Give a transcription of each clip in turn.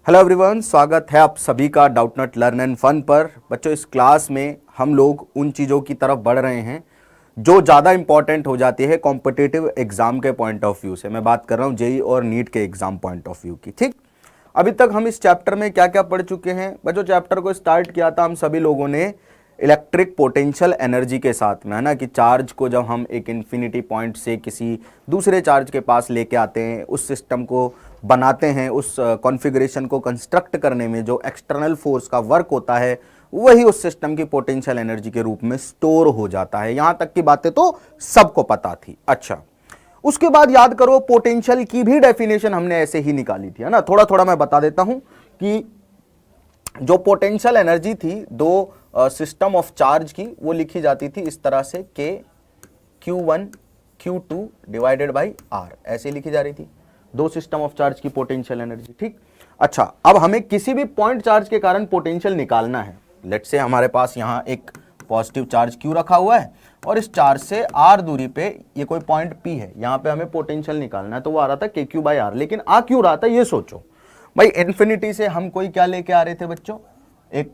Hello everyone, स्वागत है आप सभी का डाउटनट लर्न एंड फन पर। बच्चों, इस क्लास में हम लोग उन चीज़ों की तरफ बढ़ रहे हैं जो ज़्यादा इंपॉर्टेंट हो जाती है कॉम्पिटिटिव एग्जाम के पॉइंट ऑफ व्यू से। मैं बात कर रहा हूँ जेई और नीट के एग्जाम पॉइंट ऑफ व्यू की। ठीक, अभी तक हम इस चैप्टर में क्या क्या पढ़ चुके हैं बच्चों? चैप्टर को स्टार्ट किया था हम सभी लोगों ने इलेक्ट्रिक पोटेंशियल एनर्जी के साथ में, है ना, कि चार्ज को जब हम एक इन्फिनिटी पॉइंट से किसी दूसरे चार्ज के पास लेके आते हैं, उस सिस्टम को बनाते हैं, उस कॉन्फ़िगरेशन को कंस्ट्रक्ट करने में जो एक्सटर्नल फोर्स का वर्क होता है वही उस सिस्टम की पोटेंशियल एनर्जी के रूप में स्टोर हो जाता है। यहां तक की बातें तो सबको पता थी। अच्छा, उसके बाद याद करो, पोटेंशियल की भी डेफिनेशन हमने ऐसे ही निकाली थी, है ना। थोड़ा थोड़ा मैं बता देता हूं कि जो पोटेंशियल एनर्जी थी दो सिस्टम ऑफ चार्ज की, वो लिखी जाती थी इस तरह से के Q1 Q2 divided by R, ऐसे लिखी जा रही थी दो सिस्टम ऑफ चार्ज की पोटेंशियल एनर्जी। ठीक, अच्छा, अब हमें किसी भी पॉइंट चार्ज के कारण पोटेंशियल निकालना है। लेट्स से हमारे पास यहाँ एक पॉजिटिव चार्ज Q रखा हुआ है और इस चार्ज से R दूरी पे ये कोई पॉइंट P है, यहाँ पे हमें पोटेंशियल निकालना है। तो वो आ रहा था KQ बाई R, लेकिन आ क्यों रहा था ये सोचो भाई। इन्फिनिटी से हम कोई क्या लेके आ रहे थे बच्चों? एक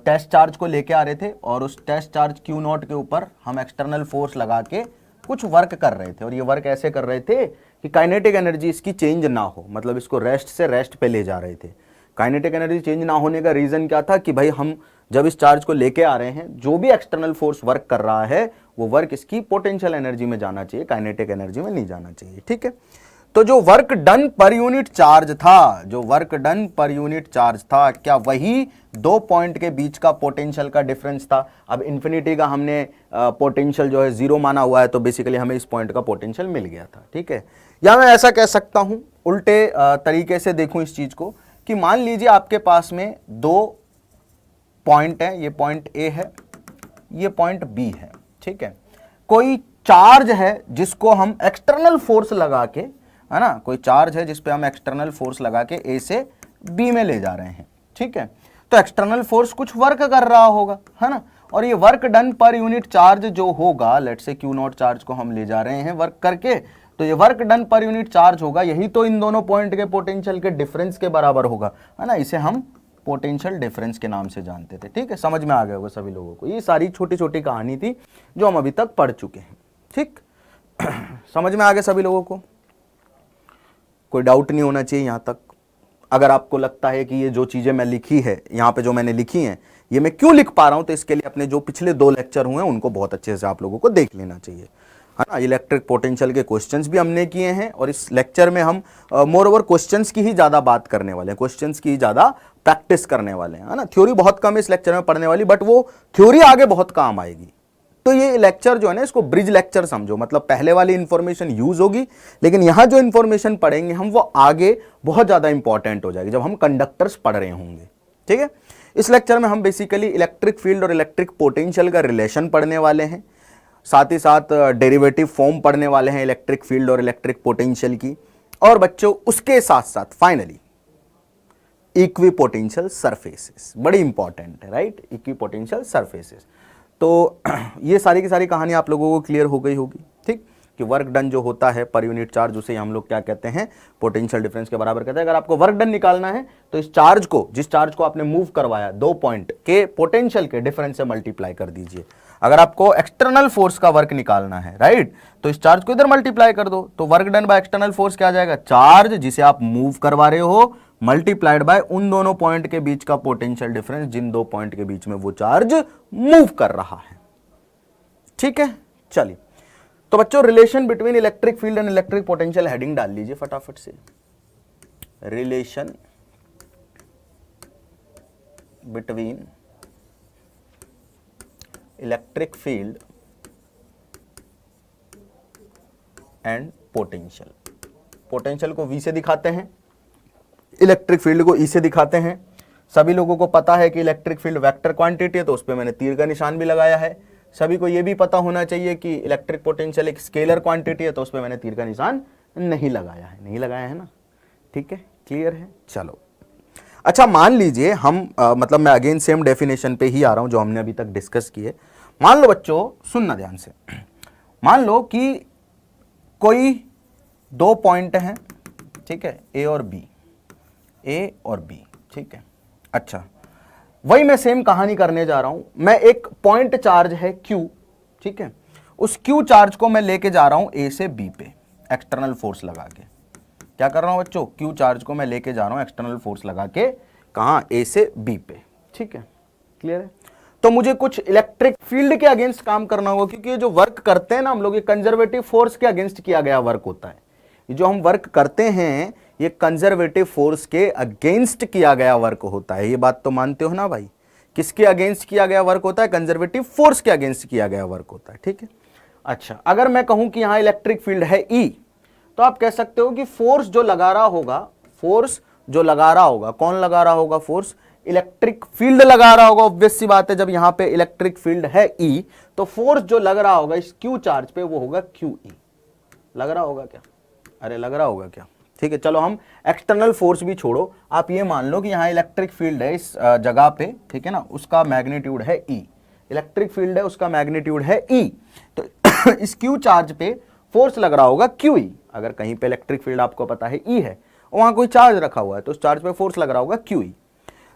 टेस्ट चार्ज को लेके आ रहे थे और उस टेस्ट चार्ज Q0 के ऊपर हम एक्सटर्नल फोर्स लगा के कुछ वर्क कर रहे थे। और ये वर्क ऐसे कर रहे थे कि काइनेटिक एनर्जी इसकी चेंज ना हो, मतलब इसको रेस्ट से रेस्ट पे ले जा रहे थे। काइनेटिक एनर्जी चेंज ना होने का रीजन क्या था कि भाई हम जब इस चार्ज को लेके आ रहे हैं, जो भी एक्सटर्नल फोर्स वर्क कर रहा है वो वर्क इसकी पोटेंशियल एनर्जी में जाना चाहिए, काइनेटिक एनर्जी में नहीं जाना चाहिए। ठीक है, तो जो work done per unit charge था, जो work done per unit charge था, क्या वही दो पॉइंट के बीच का पोटेंशियल का डिफरेंस था? अब इन्फिनिटी का हमने पोटेंशियल जो है जीरो माना हुआ है, तो बेसिकली हमें इस पॉइंट का पोटेंशियल मिल गया था। ठीक है, या मैं ऐसा कह सकता हूं, उल्टे तरीके से देखूं इस चीज को, कि मान लीजिए आपके पास में दो पॉइंट है, ये पॉइंट ए है, ये पॉइंट बी है। ठीक है, कोई चार्ज है जिसको हम एक्सटर्नल फोर्स लगा के, है ना, कोई चार्ज है जिसपे हम एक्सटर्नल फोर्स लगा के ए से बी में ले जा रहे हैं। ठीक है, तो एक्सटर्नल फोर्स कुछ वर्क कर रहा होगा, है ना, और ये work done per unit charge जो होगा, लेट्स से Q0 चार्ज को हम ले जा रहे हैं वर्क करके, तो ये work done per unit charge होगा, यही तो इन दोनों पॉइंट के पोटेंशियल के डिफरेंस के बराबर होगा, है ना। इसे हम पोटेंशियल डिफरेंस के नाम से जानते थे। ठीक है, समझ में आ गया होगा सभी लोगों को। ये सारी छोटी छोटी कहानी थी जो हम अभी तक पढ़ चुके हैं। ठीक समझ में आ गया सभी लोगों को? कोई डाउट नहीं होना चाहिए यहां तक। अगर आपको लगता है कि ये जो चीजें मैं लिखी है यहां पे, जो मैंने लिखी हैं, ये मैं क्यों लिख पा रहा हूं, तो इसके लिए अपने जो पिछले दो लेक्चर हुए हैं उनको बहुत अच्छे से आप लोगों को देख लेना चाहिए, है ना। इलेक्ट्रिक पोटेंशियल के क्वेश्चंस भी हमने किए हैं और इस लेक्चर में हम मोर ओवर क्वेश्चंस की ही ज्यादा बात करने वाले हैं, क्वेश्चंस की ज्यादा प्रैक्टिस करने वाले हैं, है ना। थ्योरी बहुत कम है इस लेक्चर में पढ़ने वाली, बट वो थ्योरी आगे बहुत काम आएगी। तो ये लेक्चर जो है ना, इसको ब्रिज लेक्चर समझो, मतलब पहले वाली इंफॉर्मेशन यूज होगी, लेकिन यहां जो इंफॉर्मेशन पढ़ेंगे हम वो आगे बहुत ज्यादा इंपॉर्टेंट हो जाएगी जब हम कंडक्टर्स पढ़ रहे होंगे। ठीक है, इस लेक्चर में हम बेसिकली इलेक्ट्रिक फील्ड और इलेक्ट्रिक पोटेंशियल का रिलेशन पढ़ने वाले हैं, साथ ही साथ डेरिवेटिव फॉर्म पढ़ने वाले हैं इलेक्ट्रिक फील्ड और इलेक्ट्रिक पोटेंशियल की, और बच्चों उसके साथ साथ फाइनली इक्विपोटेंशियल सरफेसेस, बड़ी इंपॉर्टेंट है, राइट, इक्विपोटेंशियल सरफेसेस। तो ये सारी की सारी कहानी आप लोगों को क्लियर हो गई होगी। ठीक, कि वर्क डन जो होता है पर यूनिट चार्ज, उसे हम लोग क्या कहते हैं, पोटेंशियल डिफरेंस के बराबर कहते हैं। अगर आपको वर्क डन निकालना है तो इस चार्ज को, जिस चार्ज को आपने मूव करवाया, दो पॉइंट के पोटेंशियल के डिफरेंस से मल्टीप्लाई कर दीजिए। अगर आपको एक्सटर्नल फोर्स का वर्क निकालना है, राइट, तो इस चार्ज को इधर मल्टीप्लाई कर दो, तो work done by external force क्या आ जाएगा, चार्ज जिसे आप मूव करवा रहे हो मल्टीप्लाइड बाय उन दोनों पॉइंट के बीच का पोटेंशियल डिफरेंस, जिन दो पॉइंट के बीच में वो चार्ज मूव कर रहा है। ठीक है, चलिए, तो बच्चों relation between electric field and electric potential heading डाल लीजिए फटाफट से। Relation between electric field and potential. Potential को V से दिखाते हैं, इलेक्ट्रिक फील्ड को E से दिखाते हैं। सभी लोगों को पता है कि इलेक्ट्रिक फील्ड वेक्टर क्वांटिटी है, तो उस पर मैंने तीर का निशान भी लगाया है। सभी को यह भी पता होना चाहिए कि इलेक्ट्रिक पोटेंशियल एक स्केलर क्वांटिटी है, तो उस पर मैंने तीर का निशान नहीं लगाया है, नहीं लगाया है ना। ठीक है, क्लियर है, चलो। अच्छा, मान लीजिए हम मतलब मैं अगेन सेम डेफिनेशन पे ही आ रहा हूं जो हमने अभी तक डिस्कस की है। मान लो बच्चों, सुनना ध्यान से, मान लो कि कोई दो पॉइंट हैं, ठीक है, ए और बी, ए और बी, ठीक है। अच्छा, वही मैं सेम कहानी करने जा रहा हूं। मैं एक पॉइंट चार्ज है Q, ठीक है, उस Q चार्ज को मैं लेके जा रहा हूं A से B पे एक्सटर्नल फोर्स लगा के। क्या कर रहा हूं बच्चों? Q चार्ज को मैं लेके जा रहा हूं एक्सटर्नल फोर्स लगा के, कहां? A से B पे, ठीक है, क्लियर है। तो मुझे कुछ इलेक्ट्रिक फील्ड के अगेंस्ट काम करना होगा, क्योंकि ये जो वर्क करते हैं ना हम लोग, ये कंजर्वेटिव फोर्स के अगेंस्ट किया गया वर्क होता है। ये जो हम वर्क करते हैं ये कंजर्वेटिव फोर्स के अगेंस्ट किया गया वर्क होता है। ये बात तो मानते हो ना भाई? किसके अगेंस्ट किया गया वर्क होता है? कंजर्वेटिव फोर्स के अगेंस्ट किया गया वर्क होता है, ठीक है। अच्छा, अगर मैं कहूं कि यहां इलेक्ट्रिक फील्ड है E, तो आप कह सकते हो कि फोर्स जो लगा रहा होगा, फोर्स जो लगा रहा होगा, कौन लगा रहा होगा फोर्स? इलेक्ट्रिक फील्ड लगा रहा होगा। ऑब्वियस सी बात है, जब यहां पे इलेक्ट्रिक फील्ड है E, तो फोर्स जो लग रहा होगा इस Q चार्ज पे वो होगा QE। लग रहा होगा क्या? अरे लग रहा होगा क्या? ठीक है, चलो हम एक्सटर्नल फोर्स भी छोड़ो, आप ये मान लो कि यहाँ इलेक्ट्रिक फील्ड है इस जगह पे, ठीक है ना, उसका मैग्नीट्यूड है E। इलेक्ट्रिक फील्ड है उसका मैग्नीट्यूड है E, तो इस Q चार्ज पे फोर्स लग रहा होगा QE। अगर कहीं पे इलेक्ट्रिक फील्ड आपको पता है E है, वहां कोई चार्ज रखा हुआ है, तो उस चार्ज पे फोर्स लग रहा होगा QE।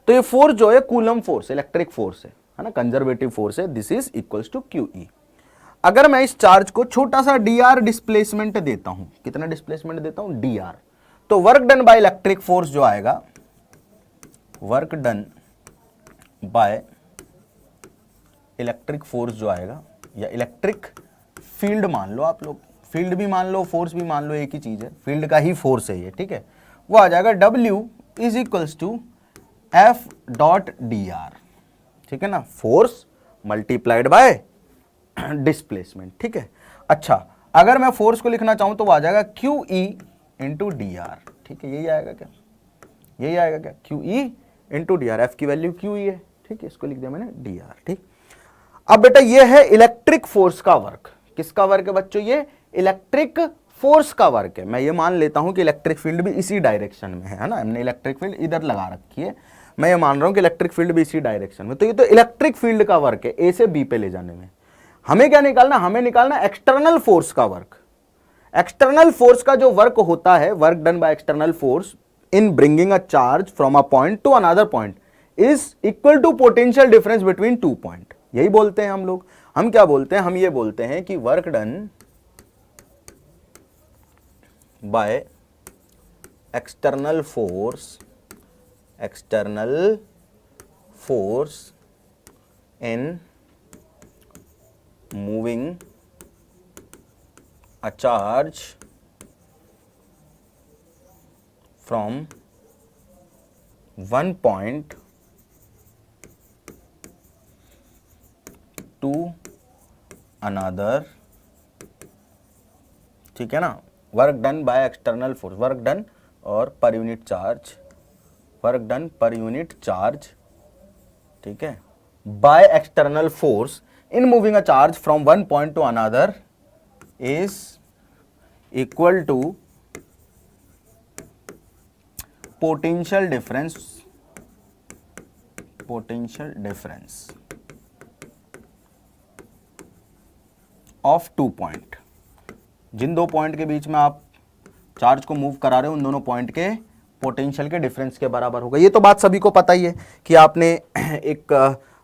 तो ये फोर्स जो है कूलम फोर्स, इलेक्ट्रिक फोर्स है ना, कंजर्वेटिव फोर्स है, this is equals to QE। अगर मैं इस चार्ज को छोटा सा dr डिस्प्लेसमेंट देता हूं, कितना डिस्प्लेसमेंट देता हूं? dr, तो work done by electric force जो आएगा, work done by electric force जो आएगा, या इलेक्ट्रिक फील्ड मान लो आप लोग, फील्ड भी मान लो फोर्स भी मान लो, एक ही चीज है, फील्ड का ही फोर्स है ये, ठीक है, वो आ जाएगा W is equals to F dot dr, ठीक है ना, फोर्स मल्टीप्लाइड बाय डिस्प्लेसमेंट, ठीक है। अच्छा, अगर मैं फोर्स को लिखना चाहूं तो वो आ जाएगा QE इंटू dr, ठीक है, यही आएगा क्या? यही आएगा क्या? QE इंटू dr, F की वैल्यू QE है, ठीक है, इसको लिख दिया मैंने dr, ठीक। अब बेटा ये है इलेक्ट्रिक फोर्स का वर्क। किसका वर्क है बच्चों? ये इलेक्ट्रिक फोर्स का वर्क है। मैं ये मान लेता हूं कि इलेक्ट्रिक फील्ड भी इसी डायरेक्शन में है ना, हमने इलेक्ट्रिक फील्ड इधर लगा रखी है, मैं ये मान रहा हूं कि इलेक्ट्रिक फील्ड भी इसी डायरेक्शन में, तो ये तो इलेक्ट्रिक फील्ड का वर्क है A से B पे ले जाने में। हमें क्या निकालना? हमें निकालना एक्सटर्नल फोर्स का वर्क। एक्सटर्नल फोर्स का जो वर्क होता है, work done by external force in bringing a charge from a point to another point is equal to potential difference between two point. यही बोलते हैं हम लोग। हम क्या बोलते हैं? हम ये बोलते हैं कि work done by external force in moving a charge from one point to another, ठीक है ना, work done by external force, work done और per unit charge, work done per unit charge, ठीक है, by external force in moving a charge from one point to another is equal to potential difference of two point। जिन दो point के बीच में आप charge को move करा रहे हो उन दोनों पॉइंट के पोटेंशियल के डिफरेंस के बराबर होगा। ये तो बात सभी को पता ही है कि आपने एक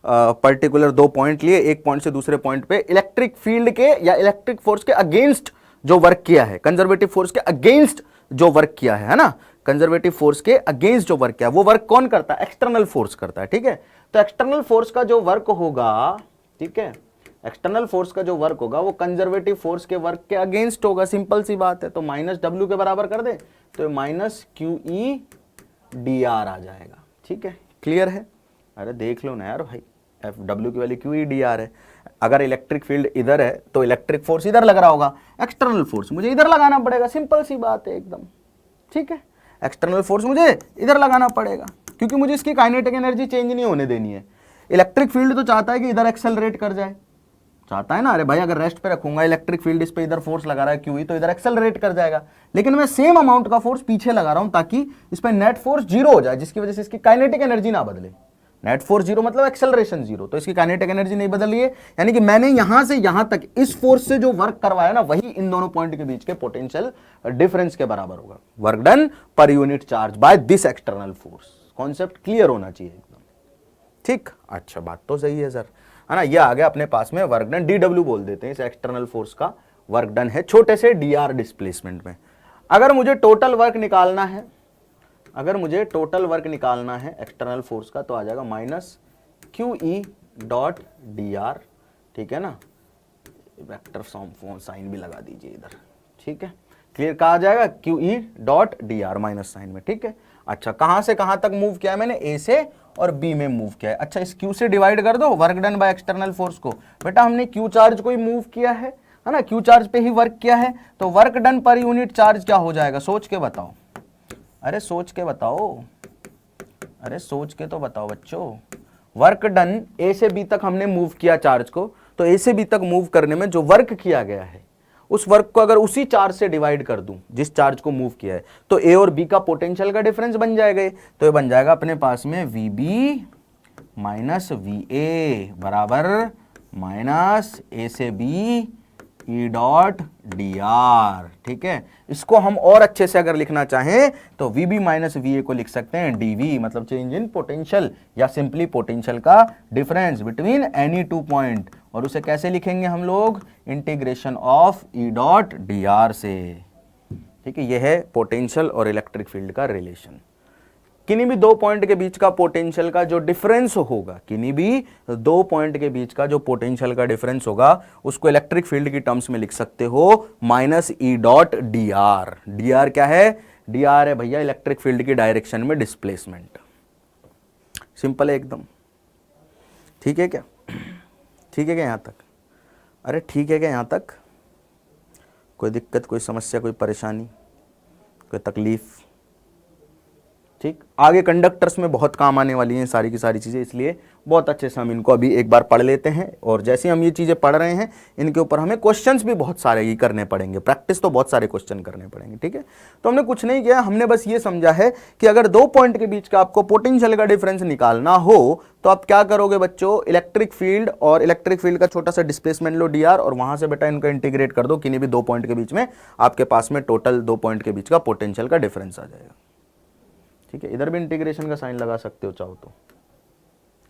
पर्टिकुलर दो पॉइंट लिए, एक पॉइंट से दूसरे पॉइंट पे इलेक्ट्रिक फील्ड के या इलेक्ट्रिक फोर्स के अगेंस्ट जो वर्क किया है, कंजर्वेटिव फोर्स के अगेंस्ट जो वर्क किया है ना, कंजर्वेटिव फोर्स के अगेंस्ट जो वर्क किया है वो वर्क कौन करता है? एक्सटर्नल फोर्स करता है, ठीक है। तो एक्सटर्नल फोर्स का जो वर्क होगा, ठीक है, एक्सटर्नल फोर्स का जो वर्क होगा वो कंजर्वेटिव फोर्स के वर्क के अगेंस्ट होगा, सिंपल सी बात है। तो माइनस W के बराबर कर दे तो माइनस QE dr आ जाएगा, ठीक है, क्लियर है? अरे देख लो ना यार भाई, W की वैल्यू QE dr है। अगर इलेक्ट्रिक फील्ड इधर है तो इलेक्ट्रिक फोर्स इधर लग रहा होगा, एक्सटर्नल फोर्स मुझे इधर लगाना पड़ेगा, सिंपल सी बात है एकदम, ठीक है। एक्सटर्नल फोर्स मुझे इधर लगाना पड़ेगा क्योंकि मुझे इसकी काइनेटिक एनर्जी चेंज नहीं होने देनी है। इलेक्ट्रिक फील्ड तो चाहता है कि इधर एक्सेलरेट कर जाए, चाहता है ना, अरे भाई अगर रेस्ट पे रखूंगा इलेक्ट्रिक फील्ड, इस पे इधर फोर्स लगा रहा है QE, तो इधर एक्सेलरेट कर जाएगा। लेकिन मैं सेम अमाउंट का फोर्स पीछे लगा रहा हूं ताकि इस पे नेट फोर्स जीरो हो जाए, जिसकी वजह से इसकी काइनेटिक एनर्जी ना बदले। नेट फोर्स जीरो मतलब एक्सेलरेशन जीरो, तो इसकी काइनेटिक एनर्जी नहीं बदल रही है, यानी कि मैंने यहां से यहां तक इस फोर्स से जो वर्क करवाया ना वही इन दोनों पॉइंट के बीच के पोटेंशियल डिफरेंस के बराबर होगा। Work done per unit charge by this external force. Concept clear होना चाहिए एकदम, ठीक। अच्छा, बात तो सही है सर, है ना। ये आ गया अपने पास में वर्क डन, डीडब्ल्यू बोल देते हैं इस एक्सटर्नल फोर्स का, वर्क डन है छोटे से डीआर डिस्प्लेसमेंट में। अगर मुझे टोटल वर्क निकालना है, अगर मुझे टोटल वर्क निकालना है एक्सटर्नल फोर्स का, तो आ जाएगा minus Q E dot D R, ठीक है ना। वेक्टर साइन भी लगा दीजिए इधर, ठीक है। क्लियर, कहा जाएगा Q E dot D R minus sign में, ठीक है। अच्छा, कहां से कहां तक मूव किया है मैंने, ए से और बी में मूव किया है। अच्छा, इस क्यू से डिवाइड कर दो work done by external force को। बेटा हमने क्यू चार्ज को ही मूव किया है ना, क्यू चार्ज पे ही वर्क किया है, तो work done per unit charge क्या हो जाएगा, सोच के बताओ। अरे सोच के बताओ, अरे सोच के तो बताओ बच्चों। वर्क डन ए से बी तक हमने मूव किया चार्ज को, तो ए से बी तक मूव करने में जो वर्क किया गया है उस वर्क को अगर उसी चार्ज से डिवाइड कर दूं जिस चार्ज को मूव किया है, तो ए और बी का पोटेंशियल का डिफरेंस बन जाएगा। तो ये बन जाएगा अपने पास में V B minus V A बराबर माइनस ए से B E dot D R, ठीक है। इसको हम और अच्छे से अगर लिखना चाहें तो V B minus V A को लिख सकते हैं डी वी, मतलब चेंज इन पोटेंशियल या सिंपली पोटेंशियल का difference between any two point. और उसे कैसे लिखेंगे हम लोग, integration of E dot D R से, ठीक है। यह है पोटेंशियल और इलेक्ट्रिक फील्ड का रिलेशन। किन्हीं भी दो पॉइंट के बीच का पोटेंशियल का जो डिफरेंस होगा, किन्हीं भी दो पॉइंट के बीच का जो पोटेंशियल का डिफरेंस होगा उसको इलेक्ट्रिक फील्ड की टर्म्स में लिख सकते हो minus E dot D are. D R क्या है, डी आर है भैया इलेक्ट्रिक फील्ड की डायरेक्शन में डिस्प्लेसमेंट। सिंपल है एकदम, ठीक है क्या, ठीक है क्या यहां तक, अरे ठीक है क्या यहां तक, कोई दिक्कत, कोई समस्या, कोई परेशानी, कोई तकलीफ, ठीक। आगे कंडक्टर्स में बहुत काम आने वाली हैं सारी की सारी चीज़ें, इसलिए बहुत अच्छे से हम इनको अभी एक बार पढ़ लेते हैं। और जैसे हम ये चीज़ें पढ़ रहे हैं इनके ऊपर हमें क्वेश्चंस भी बहुत सारे ही करने पड़ेंगे, प्रैक्टिस तो बहुत सारे क्वेश्चन करने पड़ेंगे, ठीक है। तो हमने कुछ नहीं किया, हमने बस ये समझा है कि अगर दो पॉइंट के बीच का आपको पोटेंशियल का डिफरेंस निकालना हो तो आप क्या करोगे बच्चों, इलेक्ट्रिक फील्ड और इलेक्ट्रिक फील्ड का छोटा सा डिस्प्लेसमेंट लो डी आर, और वहां से बेटा इनको इंटीग्रेट कर दो, किन्हीं भी दो पॉइंट के बीच में आपके पास में टोटल दो पॉइंट के बीच का पोटेंशियल का डिफरेंस आ जाएगा, ठीक है। इधर भी इंटीग्रेशन का साइन लगा सकते हो चाहो तो,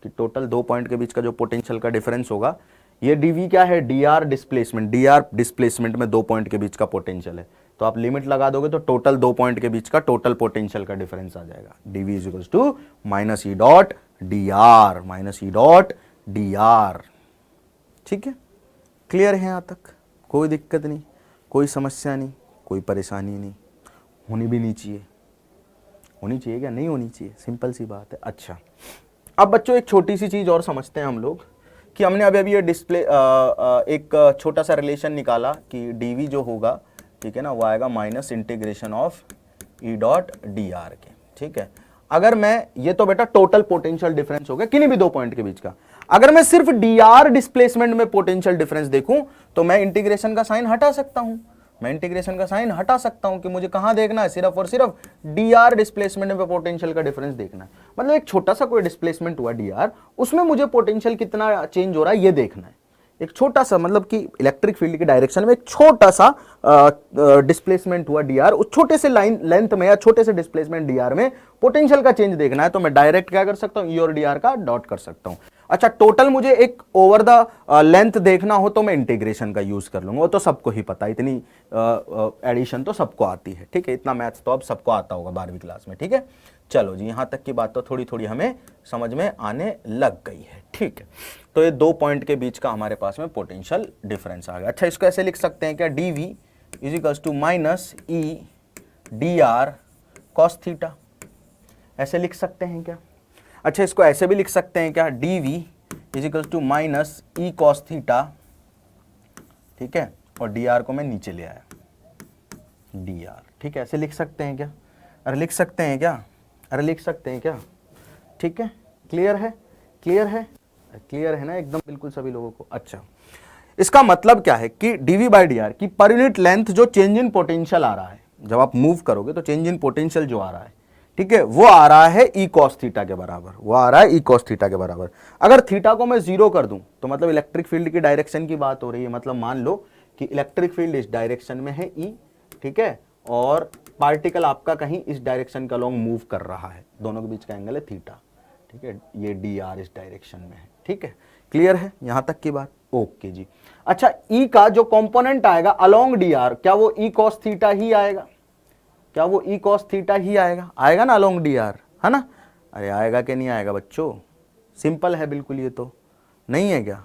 कि टोटल दो पॉइंट के बीच का जो पोटेंशियल का डिफरेंस होगा, ये डीवी क्या है, डीआर डिस्प्लेसमेंट, डीआर डिस्प्लेसमेंट में दो पॉइंट के बीच का पोटेंशियल है, तो आप लिमिट लगा दोगे तो टोटल दो पॉइंट के बीच का टोटल पोटेंशियल का डिफरेंस आ जाएगा। D V is equals to minus E dot D R, minus E dot D R, ठीक है। क्लियर है यहां तक, कोई दिक्कत नहीं, कोई समस्या नहीं, कोई परेशानी नहीं, होनी भी नहीं चाहिए, होनी चाहिए क्या, नहीं होनी चाहिए, सिंपल सी बात है। अच्छा, अब बच्चों एक छोटी सी चीज और समझते हैं हम लोग, कि हमने अभी अभी ये डिस्प्ले एक छोटा सा रिलेशन निकाला कि डीवी जो होगा, ठीक है ना, वो आएगा minus integration of E dot D are के, ठीक है। अगर मैं, ये तो बेटा टोटल पोटेंशियल डिफरेंस हो गया किन्हीं भी दो पॉइंट के बीच का, अगर मैं सिर्फ डी आर डिस्प्लेसमेंट में पोटेंशियल डिफरेंस देखूं तो मैं इंटीग्रेशन का साइन हटा सकता हूं, मैं इंटीग्रेशन का साइन हटा सकता हूं कि मुझे कहां देखना है, सिर्फ और सिर्फ डीआर डिस्प्लेसमेंट में पोटेंशियल का डिफरेंस देखना है। मतलब एक छोटा सा कोई डिस्प्लेसमेंट हुआ डीआर, उसमें मुझे पोटेंशियल कितना चेंज हो रहा है ये देखना है। एक छोटा सा, मतलब कि इलेक्ट्रिक फील्ड की डायरेक्शन में एक छोटा सा डिस्प्लेसमेंट हुआ डीआर, उस छोटे से लाइन लेंथ में या छोटे से डिस्प्लेसमेंट डीआर में पोटेंशियल का चेंज देखना है, तो मैं डायरेक्ट क्या कर सकता हूं, ई और डीआर का डॉट कर सकता हूं। अच्छा, टोटल मुझे एक ओवर द लेंथ देखना हो तो मैं इंटीग्रेशन का यूज कर लूंगा, वो तो सबको ही पता है, इतनी एडिशन तो सबको आती है, ठीक है। इतना मैथ्स तो अब सबको आता होगा 12वीं क्लास में, ठीक है। चलो जी, यहां तक की बात तो थोड़ी थोड़ी हमें समझ में आने लग गई है, ठीक है। तो ये दो पॉइंट के बीच का हमारे पास में पोटेंशियल डिफरेंस आ गया। अच्छा, इसको ऐसे लिख सकते हैं क्या, D V is equals to minus E D R cos theta, ऐसे लिख सकते हैं क्या। अच्छा, इसको ऐसे भी लिख सकते हैं क्या, D V is equals to minus E cos theta, ठीक है, और डी आर को मैं नीचे ले आया, डी आर, ठीक है, ऐसे लिख सकते हैं क्या, अरे लिख सकते हैं क्या, अरे लिख सकते हैं क्या, ठीक है। क्लियर है, क्लियर है, क्लियर है ना एकदम बिल्कुल सभी लोगों को। अच्छा, इसका मतलब क्या है कि डीवी बाई डी आर की पर यूनिट लेंथ जो चेंज इन पोटेंशियल आ रहा है, जब आप मूव करोगे तो चेंज इन पोटेंशियल जो आ रहा है, ठीक है, वो आ रहा है ई कॉस थीटा के बराबर, वो आ रहा है ई कॉस थीटा के बराबर। अगर थीटा को मैं जीरो कर दूं तो मतलब इलेक्ट्रिक फील्ड की डायरेक्शन की बात हो रही है, मतलब मान लो कि इलेक्ट्रिक फील्ड इस डायरेक्शन में है ई, ठीक है, और पार्टिकल आपका कहीं इस डायरेक्शन का लॉन्ग मूव कर रहा है, दोनों के बीच का एंगल है थीटा, ठीक है, ये डी आर इस डायरेक्शन में है, ठीक है, क्लियर है यहां तक की बात? ओके जी। अच्छा, ई का जो कंपोनेंट आएगा अलोंग डी आर, क्या वो ई कॉस थीटा ही आएगा? क्या वो ई कॉस थीटा ही आएगा? आएगा ना अलोंग डी आर, है ना? अरे आएगा कि नहीं आएगा बच्चों? सिंपल है बिल्कुल, ये तो नहीं है क्या?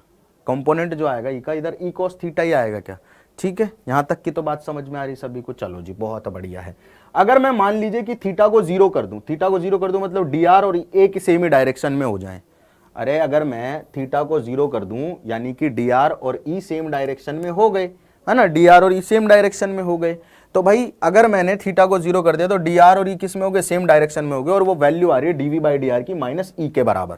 कंपोनेंट जो आएगा ई का इधर ई कॉस थीटा ही आएगा क्या? ठीक है, यहां तक की तो बात समझ में आ रही सभी को? चलो जी, बहुत बढ़िया है। अगर मैं मान लीजिए कि थीटा को जीरो कर दूं, थीटा को जीरो कर दूं मतलब डी आर और ए की सेम ही डायरेक्शन में हो जाए। अरे अगर मैं थीटा को जीरो कर दूं यानी कि डी आर और ई सेम डायरेक्शन में हो गए, है ना, डी आर और ई सेम डायरेक्शन में हो गए, तो भाई अगर मैंने थीटा को जीरो कर दिया तो डी आर और ई किस में हो गए? सेम डायरेक्शन में हो गए, और वो वैल्यू आ रही है डीवी बाई डी आर की माइनस ई के बराबर।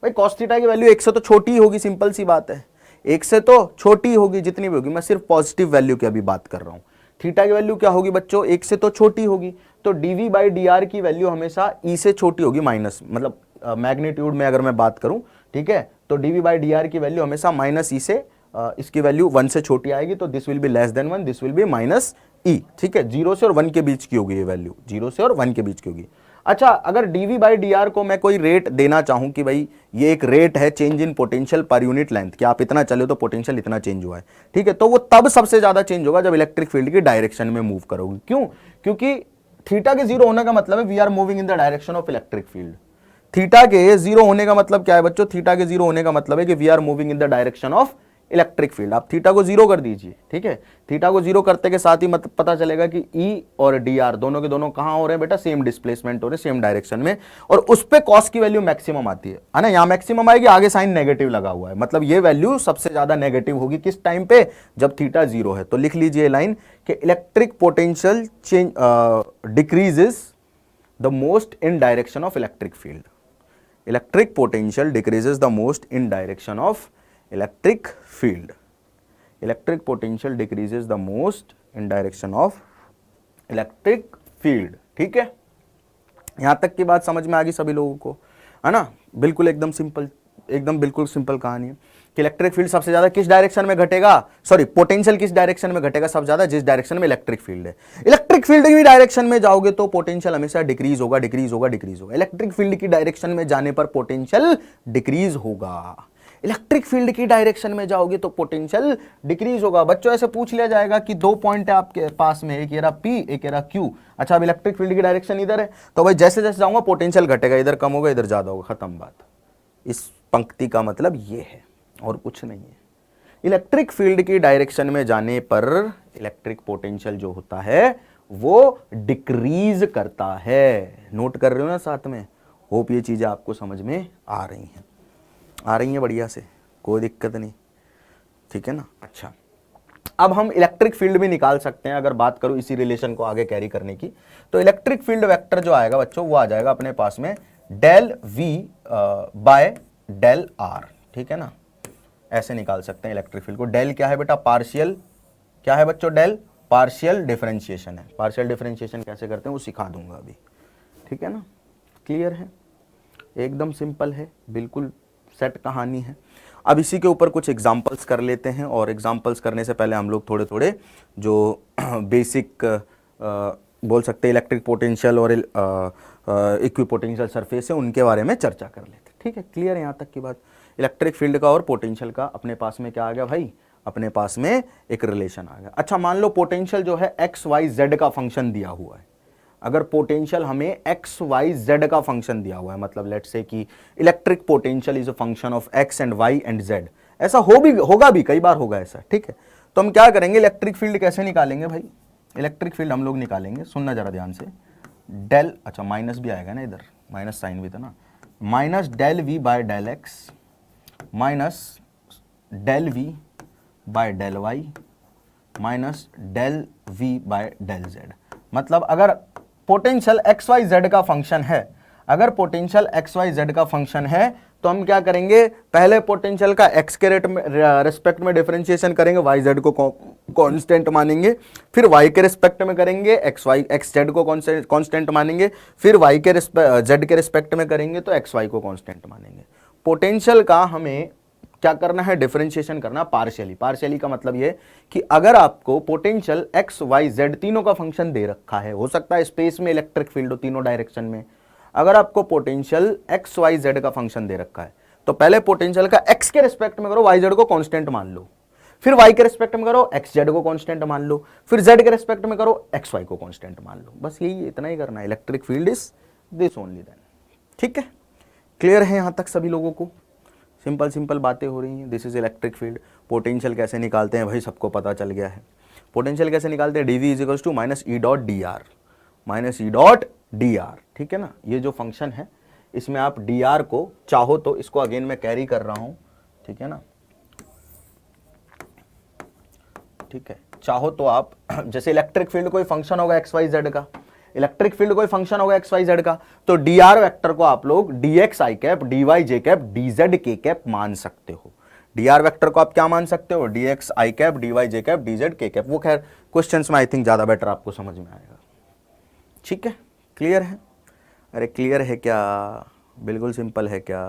भाई कॉस थीटा की वैल्यू एक से तो छोटी ही होगी, सिंपल सी बात है, एक से तो छोटी होगी जितनी भी होगी, मैं सिर्फ पॉजिटिव वैल्यू की अभी बात कर रहा हूं। थीटा की वैल्यू क्या होगी बच्चों? एक से तो छोटी होगी, तो डीवी बाई डी आर की वैल्यू हमेशा ई से छोटी होगी, माइनस मतलब मैग्नीट्यूड में अगर मैं बात करूं, ठीक है, तो डीवी बाई डी आर की वैल्यू हमेशा माइनस ई से इसकी वैल्यू 1 से छोटी आएगी, तो this will be less than 1, this will be minus E, ठीक है, 0 से और 1 के बीच की होगी ये वैल्यू, 0 से और 1 के बीच की होगी। अच्छा, अगर dv बाई डी आर को मैं कोई रेट देना चाहूं कि भाई ये एक रेट है change in potential per unit length, कि आप इतना चले तो पोटेंशियल इतना चेंज हुआ है, ठीक है, तो वो तब सबसे ज्यादा चेंज होगा जब इलेक्ट्रिक फील्ड की डायरेक्शन में मूव करोगे। क्यों? क्योंकि थीटा के जीरो होने का मतलब है we are moving in the direction of electric field. Theta के जीरो होने का मतलब क्या है बच्चों? थीटा के जीरो होने का मतलब है कि we are moving in the direction of electric field. आप थीटा को जीरो कर दीजिए, ठीक है, थीटा को जीरो करते के साथ ही मतलब पता चलेगा कि ई और डी आर दोनों के दोनों कहां हो रहे हैं बेटा? सेम डिस्प्लेसमेंट हो रहे हैं, सेम डायरेक्शन में, और उस पे कॉस की वैल्यू मैक्सिमम आती है ना, यहां मैक्सिमम आएगी, आगे साइन नेगेटिव लगा हुआ है, मतलब ये वैल्यू सबसे ज्यादा नेगेटिव होगी किस टाइम पे? जब थीटा जीरो है। तो लिख लीजिए लाइन कि electric potential change decreases the most in direction of electric field. Electric potential decreases the most in direction of electric field. Electric potential decreases the most in direction of electric field. ठीक है, यहां तक की बात समझ में आ गई सभी लोगों को, है ना? बिल्कुल एकदम सिंपल, एकदम बिल्कुल सिंपल कहानी है कि इलेक्ट्रिक फील्ड सबसे ज्यादा किस डायरेक्शन में घटेगा, सॉरी पोटेंशियल किस डायरेक्शन में घटेगा सबसे ज्यादा? जिस डायरेक्शन में इलेक्ट्रिक फील्ड है। इलेक्ट्रिक फील्ड की डायरेक्शन में जाओगे तो पोटेंशियल हमेशा डिक्रीज होगा, डिक्रीज होगा, डिक्रीज होगा। इलेक्ट्रिक फील्ड की डायरेक्शन में जाने पर पोटेंशियल डिक्रीज होगा, इलेक्ट्रिक फील्ड की डायरेक्शन में जाओगे तो पोटेंशियल डिक्रीज होगा। बच्चों ऐसे पूछ लिया जाएगा कि दो पॉइंट है आपके पास में, एक एरा P, एक एरा Q। अच्छा, अब इलेक्ट्रिक फील्ड की डायरेक्शन इधर है, तो भाई जैसे जैसे जाऊंगा पोटेंशियल घटेगा, इधर कम होगा, इधर ज्यादा होगा, खत्म बात। इस पंक्ति का मतलब ये है और कुछ नहीं है। इलेक्ट्रिक फील्ड की डायरेक्शन में जाने पर इलेक्ट्रिक पोटेंशियल जो होता है वो डिक्रीज करता है। नोट कर रहे हो ना साथ में? होप ये चीजें आपको समझ में आ रही हैं, आ रही है बढ़िया से, कोई दिक्कत नहीं, ठीक है ना? अच्छा, अब हम इलेक्ट्रिक फील्ड भी निकाल सकते हैं। अगर बात करूं इसी रिलेशन को आगे कैरी करने की, तो इलेक्ट्रिक फील्ड वेक्टर जो आएगा बच्चों वो आ जाएगा अपने पास में del V by del R, ठीक है ना? ऐसे निकाल सकते हैं इलेक्ट्रिक फील्ड को। डेल क्या है बेटा? पार्शियल, क्या है बच्चों? डेल पार्शियल डिफरेंशिएशन है। पार्शियल डिफरेंशिएशन कैसे करते हैं वो सिखा दूंगा अभी, ठीक है ना? क्लियर है, एकदम सिंपल है, बिल्कुल सेट कहानी है। अब इसी के ऊपर कुछ एग्जांपल्स कर लेते हैं, और एग्जांपल्स करने से पहले हम लोग थोड़े थोड़े जो बेसिक बोल सकते हैं इलेक्ट्रिक पोटेंशियल और इक्विपोटेंशियल सरफेस है उनके बारे में चर्चा कर लेते हैं, ठीक है? क्लियर है यहाँ तक की बात? इलेक्ट्रिक फील्ड का और पोटेंशियल का अपने पास में क्या आ गया भाई? अपने पास में एक रिलेशन आ गया। अच्छा, मान लो पोटेंशियल जो है एक्स वाई जेड का फंक्शन दिया हुआ है। अगर पोटेंशियल हमें एक्स वाई जेड का फंक्शन दिया हुआ है, मतलब लेट्स से कि electric potential is a function of X and Y and Z, ऐसा होगा भी कई बार होगा ऐसा, ठीक है? तो हम क्या करेंगे, इलेक्ट्रिक फील्ड कैसे निकालेंगे भाई? इलेक्ट्रिक फील्ड हम लोग निकालेंगे, सुनना जरा ध्यान से, डेल, अच्छा माइनस भी आएगा ना, इधर माइनस साइन भी था ना, minus del V by del X minus del V by del Y minus del V by del Z. मतलब अगर पोटेंशियल एक्स वाई जेड का फंक्शन है, अगर पोटेंशियल एक्स वाई जेड का फंक्शन है तो हम क्या करेंगे, पहले पोटेंशियल का एक्स के रेट में रेस्पेक्ट में डिफरेंशिएशन करेंगे, वाई जेड को कांस्टेंट मानेंगे, फिर y के रिस्पेक्ट में करेंगे एक्स जेड को कांस्टेंट मानेंगे, फिर y के जेड के रिस्पेक्ट में करेंगे तो एक्स वाई को कांस्टेंट मानेंगे। पोटेंशियल का हमें क्या करना है, डिफरेंशिएशन करना पार्शियली। पार्शियली का मतलब ये कि अगर आपको पोटेंशियल एक्स वाई जेड तीनों का फंक्शन दे रखा है, हो सकता है स्पेस में इलेक्ट्रिक फील्ड हो तीनों डायरेक्शन में, अगर आपको पोटेंशियल एक्स वाई जेड का फंक्शन दे रखा है तो पहले पोटेंशियल का एक्स के रिस्पेक्ट में करो, वाई जेड को कांस्टेंट मान लो, फिर y के रिस्पेक्ट में करो एक्स जेड को कांस्टेंट मान लो, फिर z के रिस्पेक्ट में करो एक्स वाई को कांस्टेंट मान लो। बस यही, इतना ही करना है। Electric field is this only then. ठीक है, क्लियर है यहां तक सभी लोगों को? सिंपल सिंपल बातें हो रही हैं। This is electric field. Potential कैसे निकालते हैं भाई, सबको पता चल गया है। पोटेंशियल कैसे निकालते हैं, dv is equal to minus E dot D R, minus E dot D R. ठीक है ना, ये जो फंक्शन है इसमें आप डी आर को चाहो तो, इसको अगेन मैं कैरी कर रहा हूं, ठीक है ना, ठीक है, चाहो तो आप जैसे इलेक्ट्रिक फील्ड कोई फंक्शन होगा एक्स वाई जेड का, इलेक्ट्रिक फील्ड कोई फंक्शन होगा एक्स वाई जेड का, तो डी आर वेक्टर को आप लोग डी एक्स आई कैप, डी वाई जे कैप, डी जेड के कैप मान सकते हो। डी आर वेक्टर को आप क्या मान सकते हो, डी एक्स आई कैप, डी वाई जे कैप, डी जेड के कैप। वो खैर क्वेश्चंस में आई थिंक ज्यादा बेटर आपको समझ में आएगा। ठीक है, क्लियर है? अरे क्लियर है क्या? बिल्कुल सिंपल है क्या?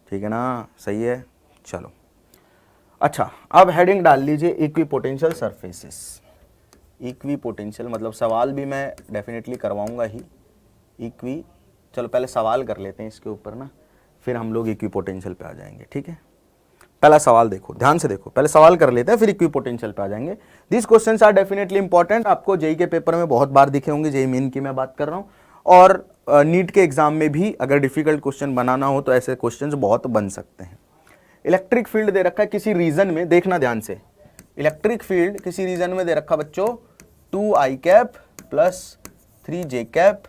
ठीक है ना, सही है, चलो। अच्छा, अब हेडिंग डाल लीजिए equi potential surfaces. Equi potential मतलब सवाल भी मैं डेफिनेटली करवाऊंगा ही। इक्वी, चलो पहले सवाल कर लेते हैं इसके ऊपर ना, फिर हम लोग इक्वी पोटेंशियल पे आ जाएंगे। ठीक है, पहला सवाल देखो, ध्यान से देखो, पहले सवाल कर लेते हैं फिर इक्वी पोटेंशियल पे आ जाएंगे। This questions are definitely important, आपको जेई के पेपर में बहुत बार दिखे होंगे, जेई मेन की मैं बात कर रहा हूँ, और नीट के एग्जाम में भी अगर डिफिकल्ट क्वेश्चन बनाना हो तो ऐसे क्वेश्चन बहुत बन सकते हैं। इलेक्ट्रिक फील्ड दे रखा है किसी रीजन में, देखना ध्यान से, इलेक्ट्रिक फील्ड किसी रीजन में दे रखा बच्चों 2i cap plus 3j cap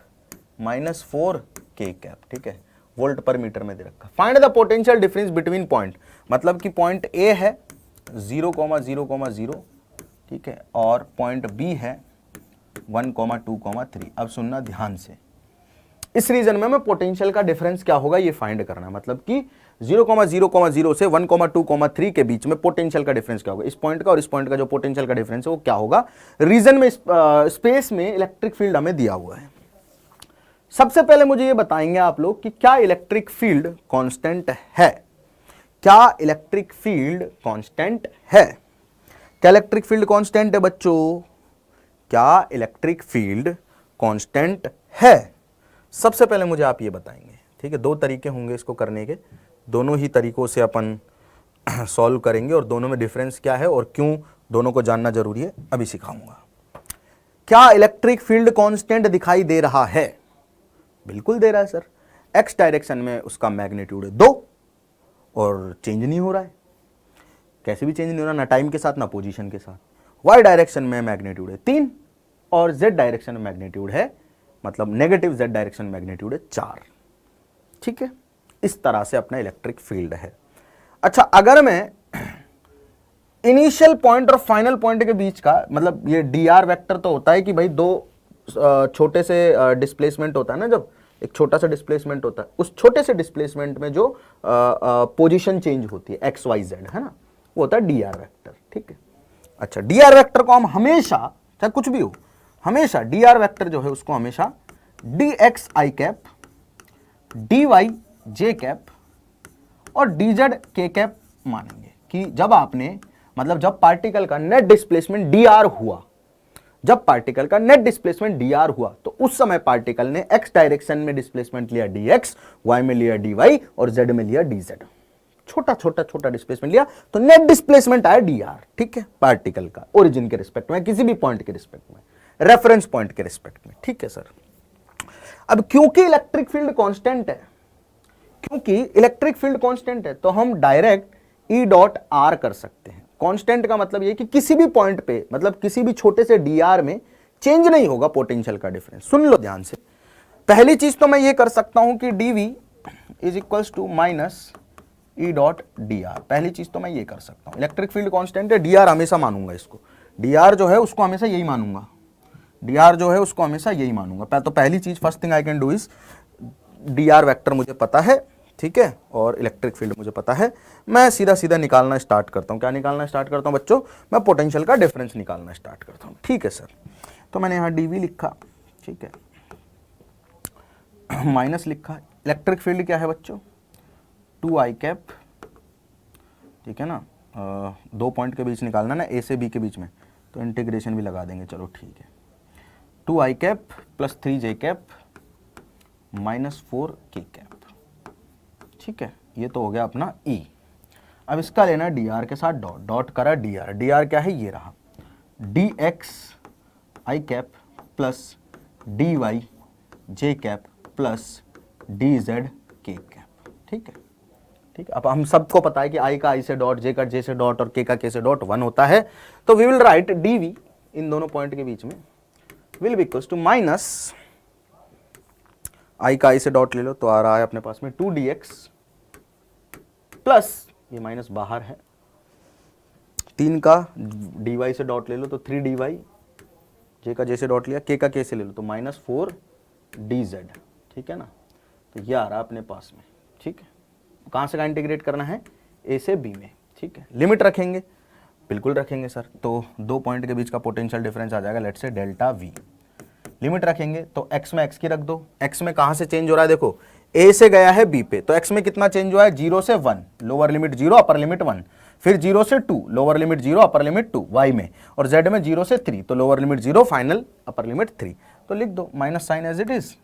minus 4k cap. ठीक है, वोल्ट पर मीटर में दे रखा। Find the potential difference between point, मतलब कि पॉइंट ए है 0,0,0, ठीक है, और पॉइंट बी है 1,2,3। अब सुनना ध्यान से, इस रीजन में पोटेंशियल का डिफरेंस क्या होगा ये फाइंड करना है, मतलब कि 0,0,0 से 1,2,3 के बीच में पोटेंशियल का डिफरेंस क्या होगा, इस पॉइंट का और इस पॉइंट का जो पोटेंशियल का डिफरेंस है वो क्या होगा। रीजन में स्पेस में इलेक्ट्रिक फील्ड हमें दिया हुआ है। सबसे पहले मुझे ये बताएंगे आप लोग कि क्या इलेक्ट्रिक फील्ड कांस्टेंट है, क्या इलेक्ट्रिक फील्ड कांस्टेंट है, क्या इलेक्ट्रिक फील्ड कांस्टेंट है बच्चों, क्या इलेक्ट्रिक फील्ड कांस्टेंट है? सबसे पहले मुझे आप ये बताएंगे। ठीक है, दो तरीके होंगे इसको करने के, दोनों ही तरीकों से अपन सॉल्व करेंगे और दोनों में डिफरेंस क्या है और क्यों दोनों को जानना जरूरी है अभी सिखाऊंगा। क्या इलेक्ट्रिक फील्ड कांस्टेंट दिखाई दे रहा है? बिल्कुल दे रहा है सर। एक्स डायरेक्शन में उसका मैग्नीट्यूड है 2 और चेंज नहीं हो रहा है, कैसे भी चेंज नहीं हो रहा, ना टाइम के साथ ना पोजीशन के साथ। वाई डायरेक्शन में मैग्नीट्यूड है 3 और जेड डायरेक्शन में मैग्नीट्यूड है, मतलब नेगेटिव जेड डायरेक्शन मैग्नीट्यूड है 4। ठीक है, इस तरह से अपना इलेक्ट्रिक फील्ड है। अच्छा, अगर मैं इनिशियल पॉइंट और फाइनल पॉइंट के बीच का, मतलब ये डी आर वेक्टर तो होता है कि भाई दो छोटे से डिस्प्लेसमेंट होता है ना, जब एक छोटा सा डिस्प्लेसमेंट होता है, उस छोटे से डिस्प्लेसमेंट में जो पोजीशन चेंज होती है एक्स वाई जेड, है ना, वो होता है डी आर वेक्टर। ठीक है, अच्छा, डी आर वेक्टर को हम हमेशा, चाहे कुछ भी हो, हमेशा डी आर वेक्टर जो है उसको हमेशा डी एक्स आई कैप, डी वाई जे कैप और डी जेड के कैप मानेंगे कि जब आपने, मतलब जब पार्टिकल का नेट डिस्प्लेसमेंट डी आर हुआ, जब पार्टिकल का नेट डिस्प्लेसमेंट डी आर हुआ तो उस समय पार्टिकल ने एक्स डायरेक्शन में डिस्प्लेसमेंट लिया डी एक्स, वाई में लिया डी वाई और जेड में लिया डी जेड। छोटा छोटा छोटा डिस्प्लेसमेंट लिया तो नेट डिस्प्लेसमेंट आया डी आर। ठीक है, पार्टिकल का ओरिजिन के रिस्पेक्ट में, किसी भी पॉइंट के रिस्पेक्ट में, रेफरेंस पॉइंट के रिस्पेक्ट में। ठीक है सर, अब क्योंकि इलेक्ट्रिक फील्ड कांस्टेंट है, क्योंकि इलेक्ट्रिक फील्ड कांस्टेंट है तो हम डायरेक्ट ई डॉट आर कर सकते हैं। कांस्टेंट का मतलब ये कि किसी भी पॉइंट पे, मतलब किसी भी छोटे से डी आर में चेंज नहीं होगा पोटेंशियल का डिफरेंस। सुन लो ध्यान से, पहली चीज तो मैं ये कर सकता हूं कि dv is equals to minus E dot D R. पहली चीज तो मैं ये कर सकता हूं, इलेक्ट्रिक फील्ड कांस्टेंट है, डी आर हमेशा मानूंगा इसको, डी आर जो है उसको हमेशा यही मानूंगा, डी आर जो है उसको हमेशा यही मानूंगा। तो पहली चीज, first thing I can do is, D R vector मुझे पता है, ठीक है, और इलेक्ट्रिक फील्ड मुझे पता है। मैं सीधा सीधा निकालना स्टार्ट करता हूँ। क्या निकालना स्टार्ट करता हूँ बच्चों? मैं पोटेंशियल का डिफरेंस निकालना स्टार्ट करता हूँ। ठीक है सर, तो मैंने यहाँ dv लिखा, ठीक है, माइनस लिखा। इलेक्ट्रिक फील्ड क्या है बच्चों? 2i कैप, ठीक है ना, 2 पॉइंट के बीच निकालना ना, a से b के बीच में, तो इंटीग्रेशन भी लगा देंगे, चलो ठीक है। 2i cap plus 3j cap minus 4k cap, ठीक है, ये तो हो गया अपना E। अब इसका लेना dr के साथ डॉट, डॉट करा dr, dr क्या है? ये रहा dx i cap plus dy j cap plus dz k cap, ठीक है, ठीक है। अब हम सबको पता है कि i का i से डॉट, j का j से डॉट और k का k से डॉट 1 होता है, तो वी विल राइट dv इन दोनों पॉइंट के बीच में will be equals to minus i का i से डॉट ले लो तो आ रहा है अपने पास में 2dx प्लस, ये माइनस बाहर है, 3 का dy से डॉट ले लो तो 3dy, j का j से डॉट लिया, k का k से ले लो तो माइनस 4dz, ठीक है ना। तो ये आ रहा अपने पास में, ठीक है। कहाँ से का इंटीग्रेट करना है? a से b में, ठीक है। लिमिट रखेंगे, बिल्कुल रखेंगे सर। तो 2 पॉइंट के बीच का पोटेंशियल डिफरेंस आ जाएगा let's say delta v। Limit रखेंगे तो x में x की रख दो। x में कहाँ से चेंज हो रहा है? देखो a से गया है b पे, तो x में कितना चेंज हुआ है? 0 से 1, लोअर लिमिट 0 अपर लिमिट 1, फिर 0 से 2, lower limit 0 upper limit 2 y में, और z में 0 से 3, तो lower limit 0 final upper limit 3। तो लिख दो minus sign as it is,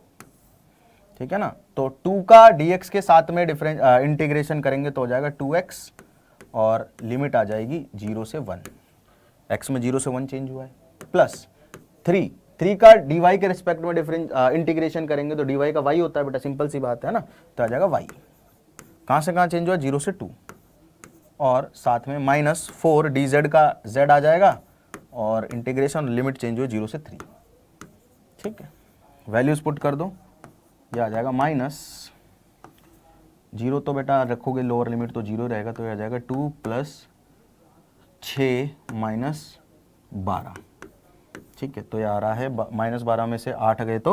ठीक है ना। तो 2 का dx के साथ में डिफरेंस इंटीग्रेशन करेंगे तो हो जाएगा 2x, और लिमिट आ जाएगी 0 से 1, x में 0 से 1 चेंज हुआ है, प्लस 3 का dy के रिस्पेक्ट में डिफरेंस इंटीग्रेशन करेंगे तो dy का y होता है बेटा, सिंपल सी बात है ना। तो आ जाएगा y, कहाँ से कहाँ चेंज हुआ? 0 से 2, और साथ में माइनस 4 dz का z आ जाएगा, और इंटीग्रेशन लिमिट चेंज हुई 0 से 3, ठीक है। वैल्यूज पुट कर दो, ये आ जाएगा माइनस 0, तो बेटा रखोगे लोअर लिमिट तो 0 रहेगा, तो ये आ जाएगा 2 प्लस 6 माइनस 12, ठीक है। तो ये आ रहा है माइनस 12 में से 8 गए तो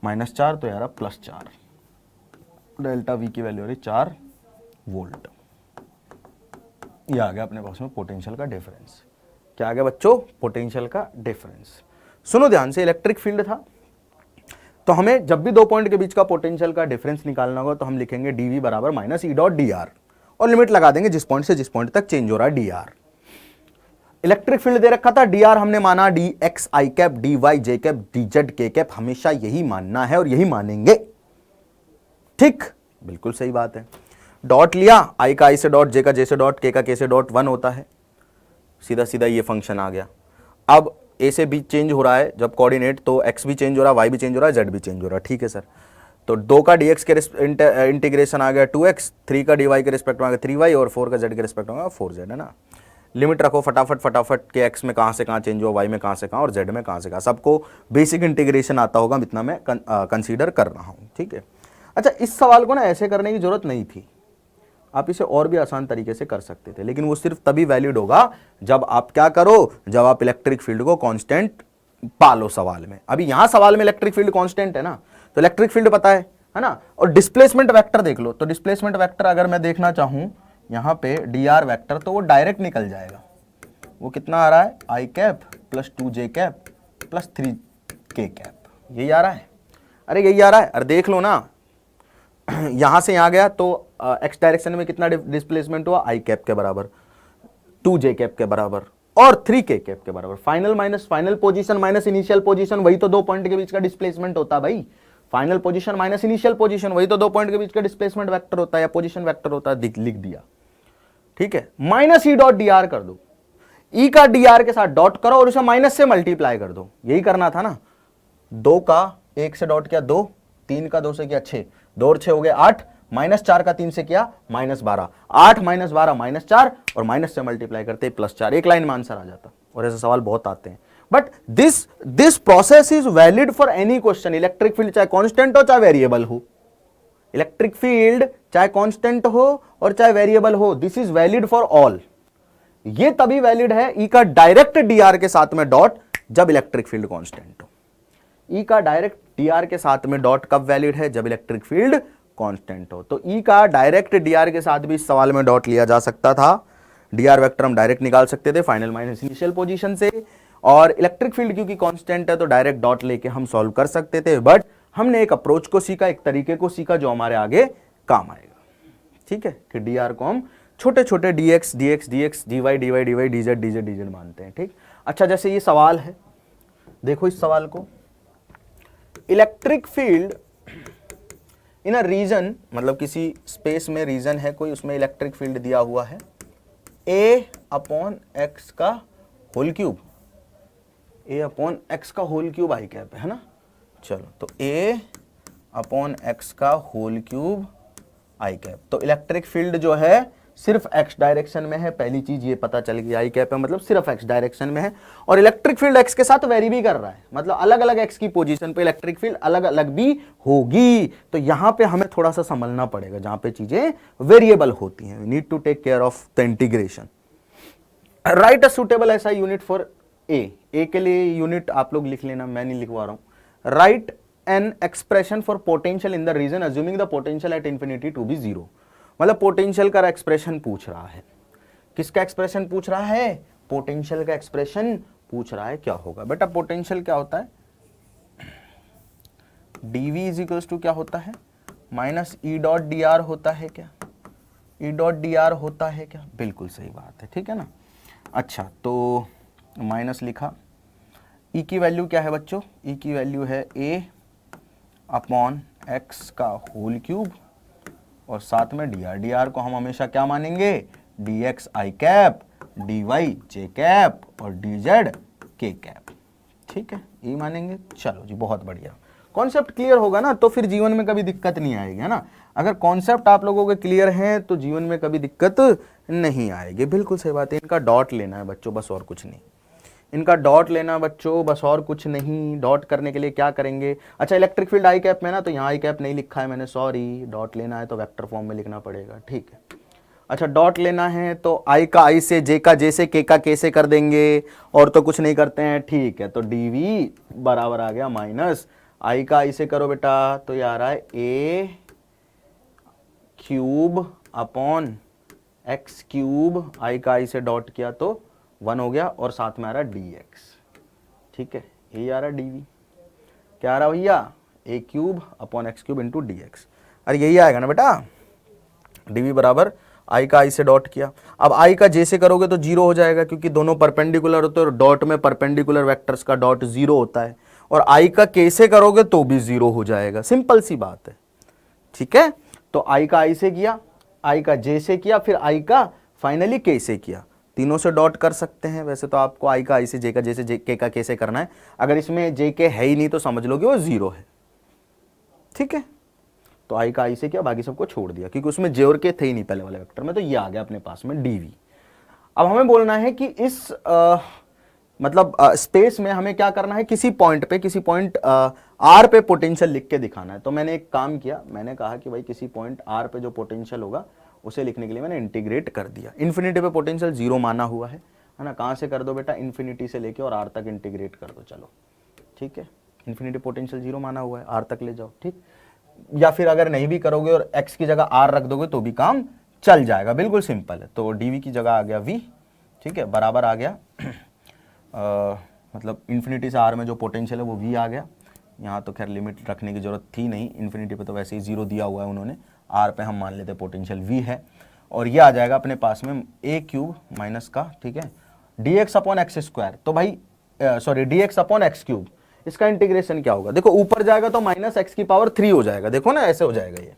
माइनस 4, तो ये आ रहा प्लस 4। डेल्टा वी की वैल्यू हो रही 4 वोल्ट। ये आ गया अपने पास में पोटेंशियल का डिफरेंस। क्या आ गया बच्चों? पोटेंशियल का डिफरेंस। सुनो ध्यान से, इलेक्ट्रिक फील्ड था, तो हमें जब भी 2 पॉइंट के बीच का पोटेंशियल का डिफरेंस निकालना होगा तो हम लिखेंगे dv बराबर minus E dot D are, और लिमिट लगा देंगे जिस पॉइंट से जिस पॉइंट तक चेंज हो रहा है डी आर। इलेक्ट्रिक फील्ड दे रखा था डी आर, हमने माना डी एक्स आई कैप डी वाई जे कैप डी जेड के कैप, हमेशा यही मानना है और यही मानेंगे, ठीक, बिल्कुल सही बात है। डॉट लिया, आई का आई से डॉट, जे का जे से डॉट, के का के से डॉट 1 होता है, सीधा सीधा ये फंक्शन आ गया। अब ए से बी चेंज हो रहा है जब कोऑर्डिनेट, तो एक्स भी चेंज हो रहा है, वाई भी चेंज हो रहा है, जेड भी चेंज हो रहा है, ठीक है सर। तो 2 का डी एक्स के इंटीग्रेशन आ गया 2x, 3 का डी वाई के रिस्पेक्ट में आ गया 3y, और 4 का जेड के रिस्पेक्ट में आ गया 4z, है ना। लिमिट रखो फटाफट के एक्स में कहाँ से कहाँ चेंज हुआ, वाई में कहाँ से कहाँ, और जेड में कहाँ से कहाँ, सबको बेसिक इंटीग्रेशन आता होगा, इतना मैं कंसीडर कर रहा हूँ, ठीक है। अच्छा, इस सवाल को ना ऐसे करने की जरूरत नहीं थी, आप इसे और भी आसान तरीके से कर सकते थे, लेकिन वो सिर्फ तभी वैलिड होगा जब आप क्या करो, जब आप इलेक्ट्रिक फील्ड को कांस्टेंट पालो सवाल में। अभी यहां सवाल में इलेक्ट्रिक फील्ड कांस्टेंट है ना, तो इलेक्ट्रिक फील्ड पता है ना। और डिस्प्लेसमेंट वेक्टर देख लो, तो डिस्प्लेसमेंट वेक्टर अगर मैं देखना चाहूं यहां पे dr वेक्टर, तो वो डायरेक्ट निकल जाएगा। वो कितना आ रहा है? i cap plus 2j cap plus 3k cap, यही आ रहा है। अरे यही आ रहा है, अरे देख लो ना, यहां से यहां गया तो एक्स डायरेक्शन में कितना डिस्प्लेसमेंट हुआ? आई कैप के बराबर, 2j कैप के बराबर, और 3k कैप के बराबर। Final minus final position minus initial position, वही तो 2 पॉइंट के बीच का डिस्प्लेसमेंट होता है भाई। Final position minus initial position, वही तो 2 पॉइंट के बीच का डिस्प्लेसमेंट वेक्टर होता है या पोजीशन वेक्टर होता है, लिख दिया, ठीक है। Minus E dot D are कर दो, ई का डी आर के साथ डॉट करो और उसे माइनस से मल्टीप्लाई कर दो, यही करना था ना। 2 का 1 से डॉट किया 2, 3 का 2 से किया 6, 2 और 6 हो गए 8, माइनस 4 का 3 से किया माइनस 12, 8 माइनस 12 माइनस 4, और माइनस से मल्टीप्लाई करते प्लस 4, एक लाइन में आंसर आ जाता। और ऐसे सवाल बहुत आते हैं, but this process is valid for any question. Electric field चाहे कांस्टेंट हो चाहे वेरिएबल हो, इलेक्ट्रिक फील्ड चाहे कांस्टेंट हो और चाहे वेरिएबल हो, this is valid for all. ये तभी वैलिड है ई का डायरेक्ट डीआर के साथ में डॉट, जब इलेक्ट्रिक फील्ड कांस्टेंट हो। ई का डायरेक्ट डीआर के साथ में डॉट कब वैलिड है? जब इलेक्ट्रिक फील्ड कांस्टेंट हो। तो ई का डायरेक्ट dr के साथ भी इस सवाल में डॉट लिया जा सकता था, dr वेक्टर हम डायरेक्ट निकाल सकते थे फाइनल माइनस इनिशियल पोजीशन से, और इलेक्ट्रिक फील्ड क्योंकि कांस्टेंट है तो डायरेक्ट डॉट लेके हम सॉल्व कर सकते थे, बट हमने एक अप्रोच को सीखा, एक तरीके को सीखा जो हमारे आगे काम आएगा। ठीक है, कि dr को हम छोटे छोटे dx dx dx dy dy dy dz dz dz मानते हैं। ठीक, अच्छा जैसे ये सवाल है, देखो इस सवाल को, electric field in a region, मतलब किसी स्पेस में रीजन है कोई, उसमें इलेक्ट्रिक फील्ड दिया हुआ है a अपॉन एक्स का whole cube, a upon X का होल क्यूब आई कैप है ना। चलो तो a अपॉन एक्स का होल क्यूब आई कैप, तो इलेक्ट्रिक फील्ड जो है सिर्फ एक्स डायरेक्शन में है, पहली चीज ये पता चल गई, आई कैप है मतलब सिर्फ एक्स डायरेक्शन में है, और इलेक्ट्रिक फील्ड एक्स के साथ वेरी भी कर रहा है, मतलब अलग अलग एक्स की पोजीशन पे इलेक्ट्रिक फील्ड अलग अलग भी होगी। तो यहां पे हमें थोड़ा सा समझना पड़ेगा, जहां पे चीजें वेरिएबल होती हैं, we need to take care of the integration. Write a suitable ऐसा यूनिट फॉर ए के लिए यूनिट आप लोग लिख लेना, मैं नहीं लिखवा रहा हूं। Write an expression for potential in the region assuming the potential at infinity to be zero, मतलब पोटेंशियल का एक्सप्रेशन पूछ रहा है। किसका एक्सप्रेशन पूछ रहा है? पोटेंशियल का एक्सप्रेशन पूछ रहा है। क्या होगा बेटा, पोटेंशियल क्या होता है? dv इज इक्वल्स टू क्या होता है? Minus E dot D are होता है क्या? ई डॉट डी आर होता है क्या? बिल्कुल सही बात है, ठीक है ना। अच्छा तो माइनस लिखा, ई की वैल्यू क्या है बच्चों? ई की वैल्यू है a अपॉन एक्स का होल क्यूब और साथ में डी आर। डी आर को हम हमेशा क्या मानेंगे? डी एक्स आई कैप, डी वाई जे कैप और डी जेड के कैप, ठीक है, ये मानेंगे। चलो जी, बहुत बढ़िया। कॉन्सेप्ट क्लियर होगा ना तो फिर जीवन में कभी दिक्कत नहीं आएगी, है ना। अगर कॉन्सेप्ट आप लोगों के क्लियर हैं तो जीवन में कभी दिक्कत नहीं आएगी। बिल्कुल सही बात है। इनका डॉट लेना है बच्चों, बस और कुछ नहीं। इनका डॉट लेना बच्चों, बस और कुछ नहीं। डॉट करने के लिए क्या करेंगे? अच्छा, इलेक्ट्रिक फील्ड आई कैप में ना, तो यहाँ आई कैप नहीं लिखा है मैंने, सॉरी। डॉट लेना है तो वेक्टर फॉर्म में लिखना पड़ेगा, ठीक है। अच्छा, डॉट लेना है तो आई का आई से, जे का जे से, के का के से कर देंगे, और तो कुछ नहीं करते हैं, ठीक है। तो डीवी बराबर आ गया माइनस आई का आई से करो बेटा, तो ये आ रहा है ए क्यूब अपॉन एक्स क्यूब, आई का आई से डॉट किया तो 1 हो गया, और साथ में आ रहा है डी एक्स, ठीक है। ये आ रहा है डीवी, क्या आ रहा भैया? A cube upon X cube into D X. अरे यही आएगा ना बेटा, डीवी बराबर आई का आई से डॉट किया। अब आई का जे से करोगे तो 0 हो जाएगा, क्योंकि दोनों परपेंडिकुलर होते हैं और डॉट में परपेंडिकुलर वेक्टर्स का डॉट 0 होता है। और आई का के से करोगे तो भी 0 हो जाएगा, सिंपल सी बात है, ठीक है। तो आई का आई से किया, आई का जे से किया, फिर आई का फाइनली के से किया। तीनों से डॉट कर सकते हैं। वैसे तो आपको आई का आई से, जे का जे से, के का के से करना है। अगर इसमें जे के है ही नहीं तो समझ लो कि वो 0 है, ठीक है। तो आई का आई से किया, बाकी सबको छोड़ दिया, क्योंकि उसमें जे और के थे ही नहीं पहले वाले वेक्टर में, तो ये आ गया अपने पास में डीवी। अब हमें बोलना है कि इस मतलब स्पेस में हमें क्या करना है, किसी पॉइंट पे, किसी पॉइंट आर पे पोटेंशियल लिख के दिखाना है। तो मैंने एक काम किया, मैंने कहा कि भाई किसी पॉइंट आर पे जो पोटेंशियल होगा उसे लिखने के लिए मैंने इंटीग्रेट कर दिया। इन्फिनिटी पे पोटेंशियल 0 माना हुआ है ना। कहाँ से कर दो बेटा? इन्फिनिटी से लेके और आर तक इंटीग्रेट कर दो, चलो ठीक है। इन्फिनिटी पोटेंशियल 0 माना हुआ है, आर तक ले जाओ, ठीक। या फिर अगर नहीं भी करोगे और एक्स की जगह आर रख दोगे तो भी काम चल जाएगा, बिल्कुल सिंपल है। तो डीवी की जगह आ गया वी, ठीक है, बराबर आ गया मतलब इन्फिनिटी से आर में जो पोटेंशियल है वो वी आ गया। यहाँ तो खैर लिमिट रखने की जरूरत थी नहीं, इन्फिनिटी पे तो वैसे ही 0 दिया हुआ है उन्होंने, आर पे हम मान लेते पोटेंशियल वी है। और ये आ जाएगा अपने पास में ए क्यूब माइनस का, ठीक है, D x upon x square. तो भाई sorry, D x upon X cube, इसका इंटीग्रेशन क्या होगा? देखो ऊपर जाएगा तो माइनस एक्स की पावर 3 हो जाएगा, देखो ना ऐसे हो जाएगा ये,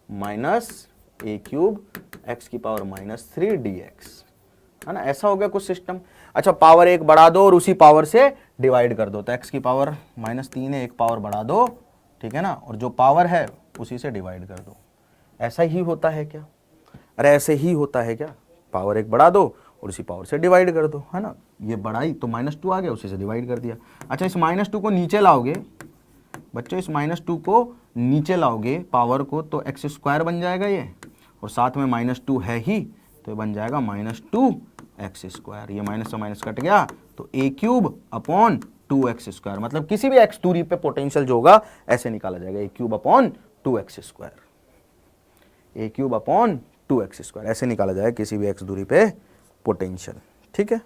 माइनस ए क्यूब एक्स की पावर माइनस 3 डी एक्स, है ना। ऐसा हो गया कुछ सिस्टम। अच्छा, पावर 1 बढ़ा दो और उसी पावर से डिवाइड कर दो, तो एक्स की पावर -3 है, एक पावर बढ़ा दो, ठीक है ना, और जो पावर है उसी से डिवाइड कर दो। ऐसा ही होता है क्या? अरे ऐसे ही होता है क्या? पावर 1 बढ़ा दो और उसी पावर से डिवाइड कर दो, है ना। ये बढ़ाई तो -2 आ गया, उसी से डिवाइड कर दिया। अच्छा, इस -2 को नीचे लाओगे बच्चों, इस -2 को नीचे लाओगे पावर को, तो एक्स स्क्वायर बन जाएगा ये, और साथ में -2 है ही, तो ये बन जाएगा -2 एक्स स्क्वायर। ये माइनस से माइनस कट गया, तो ए क्यूब अपॉन 2 एक्स स्क्वायर, मतलब किसी भी एक्स दूरी पे पोटेंशियल जो होगा ऐसे निकाला जाएगा, ए क्यूब अपॉन 2 एक्स स्क्वायर। ए क्यूब अपॉन 2x², ऐसे निकाला जाए किसी भी x दूरी पे पोटेंशियल। ठीक है,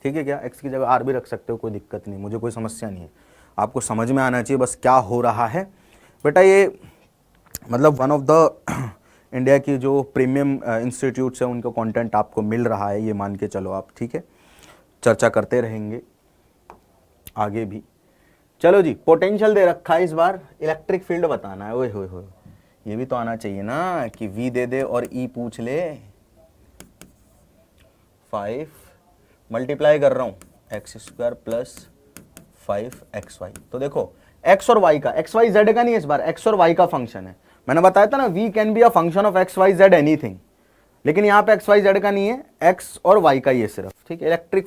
ठीक है क्या? x की जगह r भी रख सकते हो, कोई दिक्कत नहीं, मुझे कोई समस्या नहीं है, आपको समझ में आना चाहिए बस क्या हो रहा है। बेटा ये मतलब वन ऑफ द इंडिया की जो प्रीमियम इंस्टीट्यूट्स है उनका कंटेंट आपको मिल रहा है, ये मान के चलो आप। ठीक है, चर्चा करते रहेंगे आगे भी। चलो जी, पोटेंशियल दे रखा है, इस बार इलेक्ट्रिक फील्ड बताना है। ओए होए होए, ये भी तो आना चाहिए ना कि V दे दे और E पूछ ले। 5 मल्टीप्लाई कर रहा हूं x² प्लस 5xy। तो देखो x और y का, xy z का नहीं है इस बार, x और y का फंक्शन है। मैंने बताया था ना v can be a function of xy z anything, लेकिन यहाँ पे xy z का नहीं है, x और y का ही है सिर्फ। ठीक है, इलेक्ट्रिक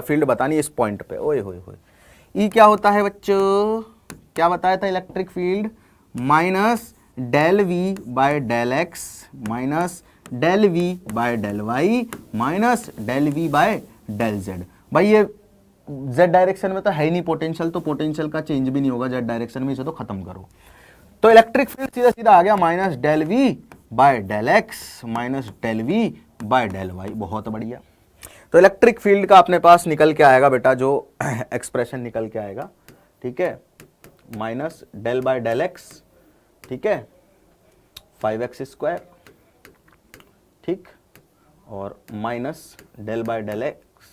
फील्ड बतानी है इस पॉइंट पे। ओए होए होए, E क्या होता है बच्चों? क्या बताया था electric field? Minus del V by del X minus del V by del Y minus del V by del Z. भाई ये जेड डायरेक्शन में तो है ही नहीं पोटेंशियल, तो पोटेंशियल का चेंज भी नहीं होगा जेड डायरेक्शन में, इसे तो खत्म करो। तो इलेक्ट्रिक फील्ड सीधा सीधा आ गया minus del V by del X minus del V by del Y. बहुत बढ़िया। तो इलेक्ट्रिक फील्ड का अपने पास निकल के आएगा बेटा, जो एक्सप्रेशन निकल के आएगा, ठीक है, minus del by del X, ठीक है, 5x², ठीक, और minus del by del X,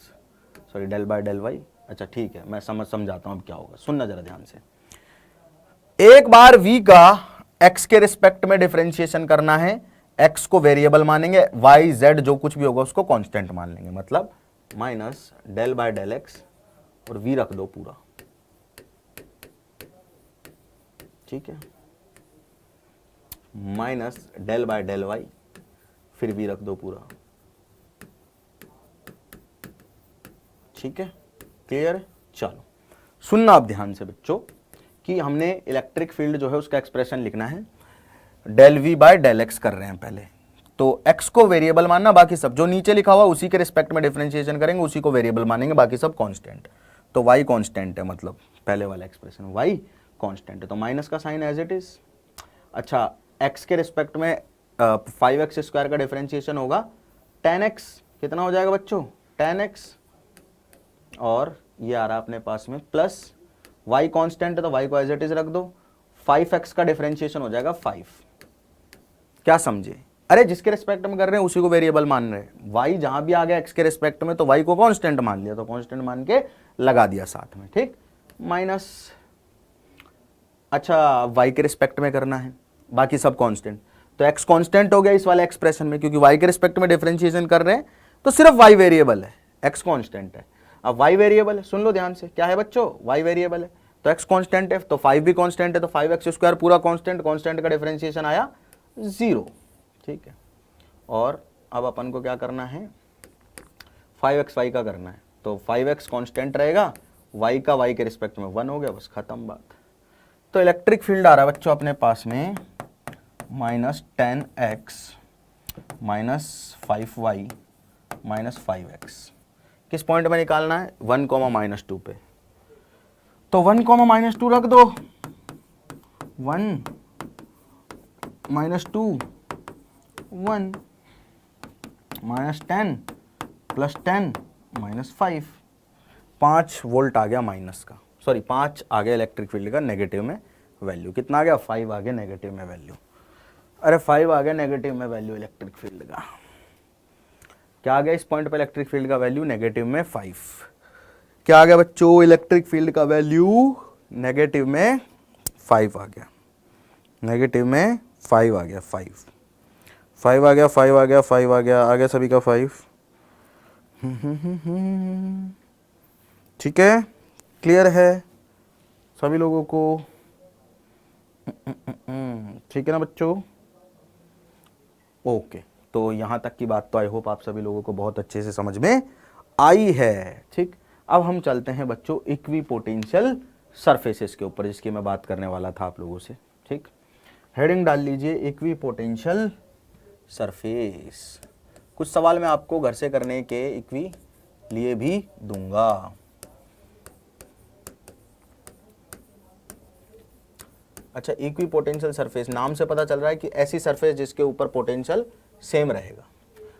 sorry del by del Y. अच्छा ठीक है, मैं समझाता हूं अब क्या होगा, सुनना जरा ध्यान से। एक बार v का x के रिस्पेक्ट में डिफरेंशिएशन करना है, x को वेरिएबल मानेंगे, y z जो कुछ भी होगा उसको कांस्टेंट मान लेंगे, मतलब minus del by del X और v रख दो पूरा। ठीक है, minus del by del Y, फिर v रख दो पूरा। ठीक है, क्लियर है? चलो सुनना आप ध्यान से बच्चों कि हमने इलेक्ट्रिक फील्ड जो है उसका एक्सप्रेशन लिखना है, del V by del X कर रहे हैं पहले। तो x को वेरिएबल मानना, बाकी सब जो नीचे लिखा हुआ उसी के रिस्पेक्ट में डिफरेंशिएशन करेंगे, उसी को वेरिएबल मानेंगे, बाकी सब कांस्टेंट। तो y कांस्टेंट है, मतलब पहले वाला एक्सप्रेशन y कांस्टेंट है, तो माइनस का साइन एज इट इज। अच्छा, x के रिस्पेक्ट में 5x² का डिफरेंशिएशन होगा, 10x कितना हो जाएगा बच्चों? 10x, और ये आ रहा अपने पास में प्लस y कांस्टेंट है तो y को एज इट इज रख दो, 5x का डिफरेंशिएशन हो जाएगा 5। क्या समझे? अरे जिसके रिस्पेक्ट में कर रहे हैं उसी को वेरिएबल मान रहे हैं, y जहां भी आ गया x के रिस्पेक्ट में तो y को कांस्टेंट मान लिया, तो कांस्टेंट मान के लगा दिया साथ में। ठीक, माइनस, अच्छा y के रिस्पेक्ट में करना है, बाकी सब कांस्टेंट, तो x कांस्टेंट हो गया इस वाले एक्सप्रेशन में, क्योंकि y के रिस्पेक्ट में डिफरेंशिएशन कर रहे हैं तो सिर्फ y वेरिएबल है, x कांस्टेंट है। अब y वेरिएबल है, सुन लो ध्यान से, क्या है बच्चों? y वेरिएबल है तो x कांस्टेंट है, तो 5 भी कांस्टेंट है, तो 5x² पूरा कांस्टेंट, कांस्टेंट का डिफरेंशिएशन आया 0। ठीक है, और अब अपन को क्या करना है? 5xy का करना है, तो 5x कांस्टेंट रहेगा, y का y के रिस्पेक्ट में 1 हो गया, बस खत्म बात। तो इलेक्ट्रिक फील्ड आ रहा है बच्चों अपने पास में minus 10x minus 5y minus 5x। किस पॉइंट में निकालना है? 1, -2 पे, तो 1, -2 रख दो, 1 -2 1 -10 प्लस 10 -5, 5 वोल्ट आ गया माइनस का, सॉरी 5 आ गया इलेक्ट्रिक फील्ड का नेगेटिव में वैल्यू। कितना आ गया? 5 आ गया नेगेटिव में वैल्यू। अरे 5 आ गया नेगेटिव में वैल्यू इलेक्ट्रिक फील्ड का। क्या आ गया इस पॉइंट पे इलेक्ट्रिक फील्ड का वैल्यू? नेगेटिव में 5। क्या आ गया बच्चों? इलेक्ट्रिक फील्ड का वैल्यू नेगेटिव में 5 आ गया, नेगेटिव में 5 आ गया, 5 आ गया, 5 आ गया, 5 आ गया सभी का 5। ठीक है, क्लियर है सभी लोगों को? ठीक है ना बच्चों? ओके, तो यहां तक की बात तो आई होप आप सभी लोगों को बहुत अच्छे से समझ में आई है। ठीक, अब हम चलते हैं बच्चों इक्विपोटेंशियल सरफेसेस के ऊपर, जिसकी मैं बात करने वाला था आप लोगों से। ठीक, हेडिंग डाल लीजिए इक्विपोटेंशियल सरफेस। कुछ सवाल मैं आपको घर से करने के इक्वी लिए भी दूंगा। अच्छा, इक्विपोटेंशियल सरफेस नाम से पता चल रहा है कि ऐसी सरफेस जिसके ऊपर पोटेंशियल सेम रहेगा।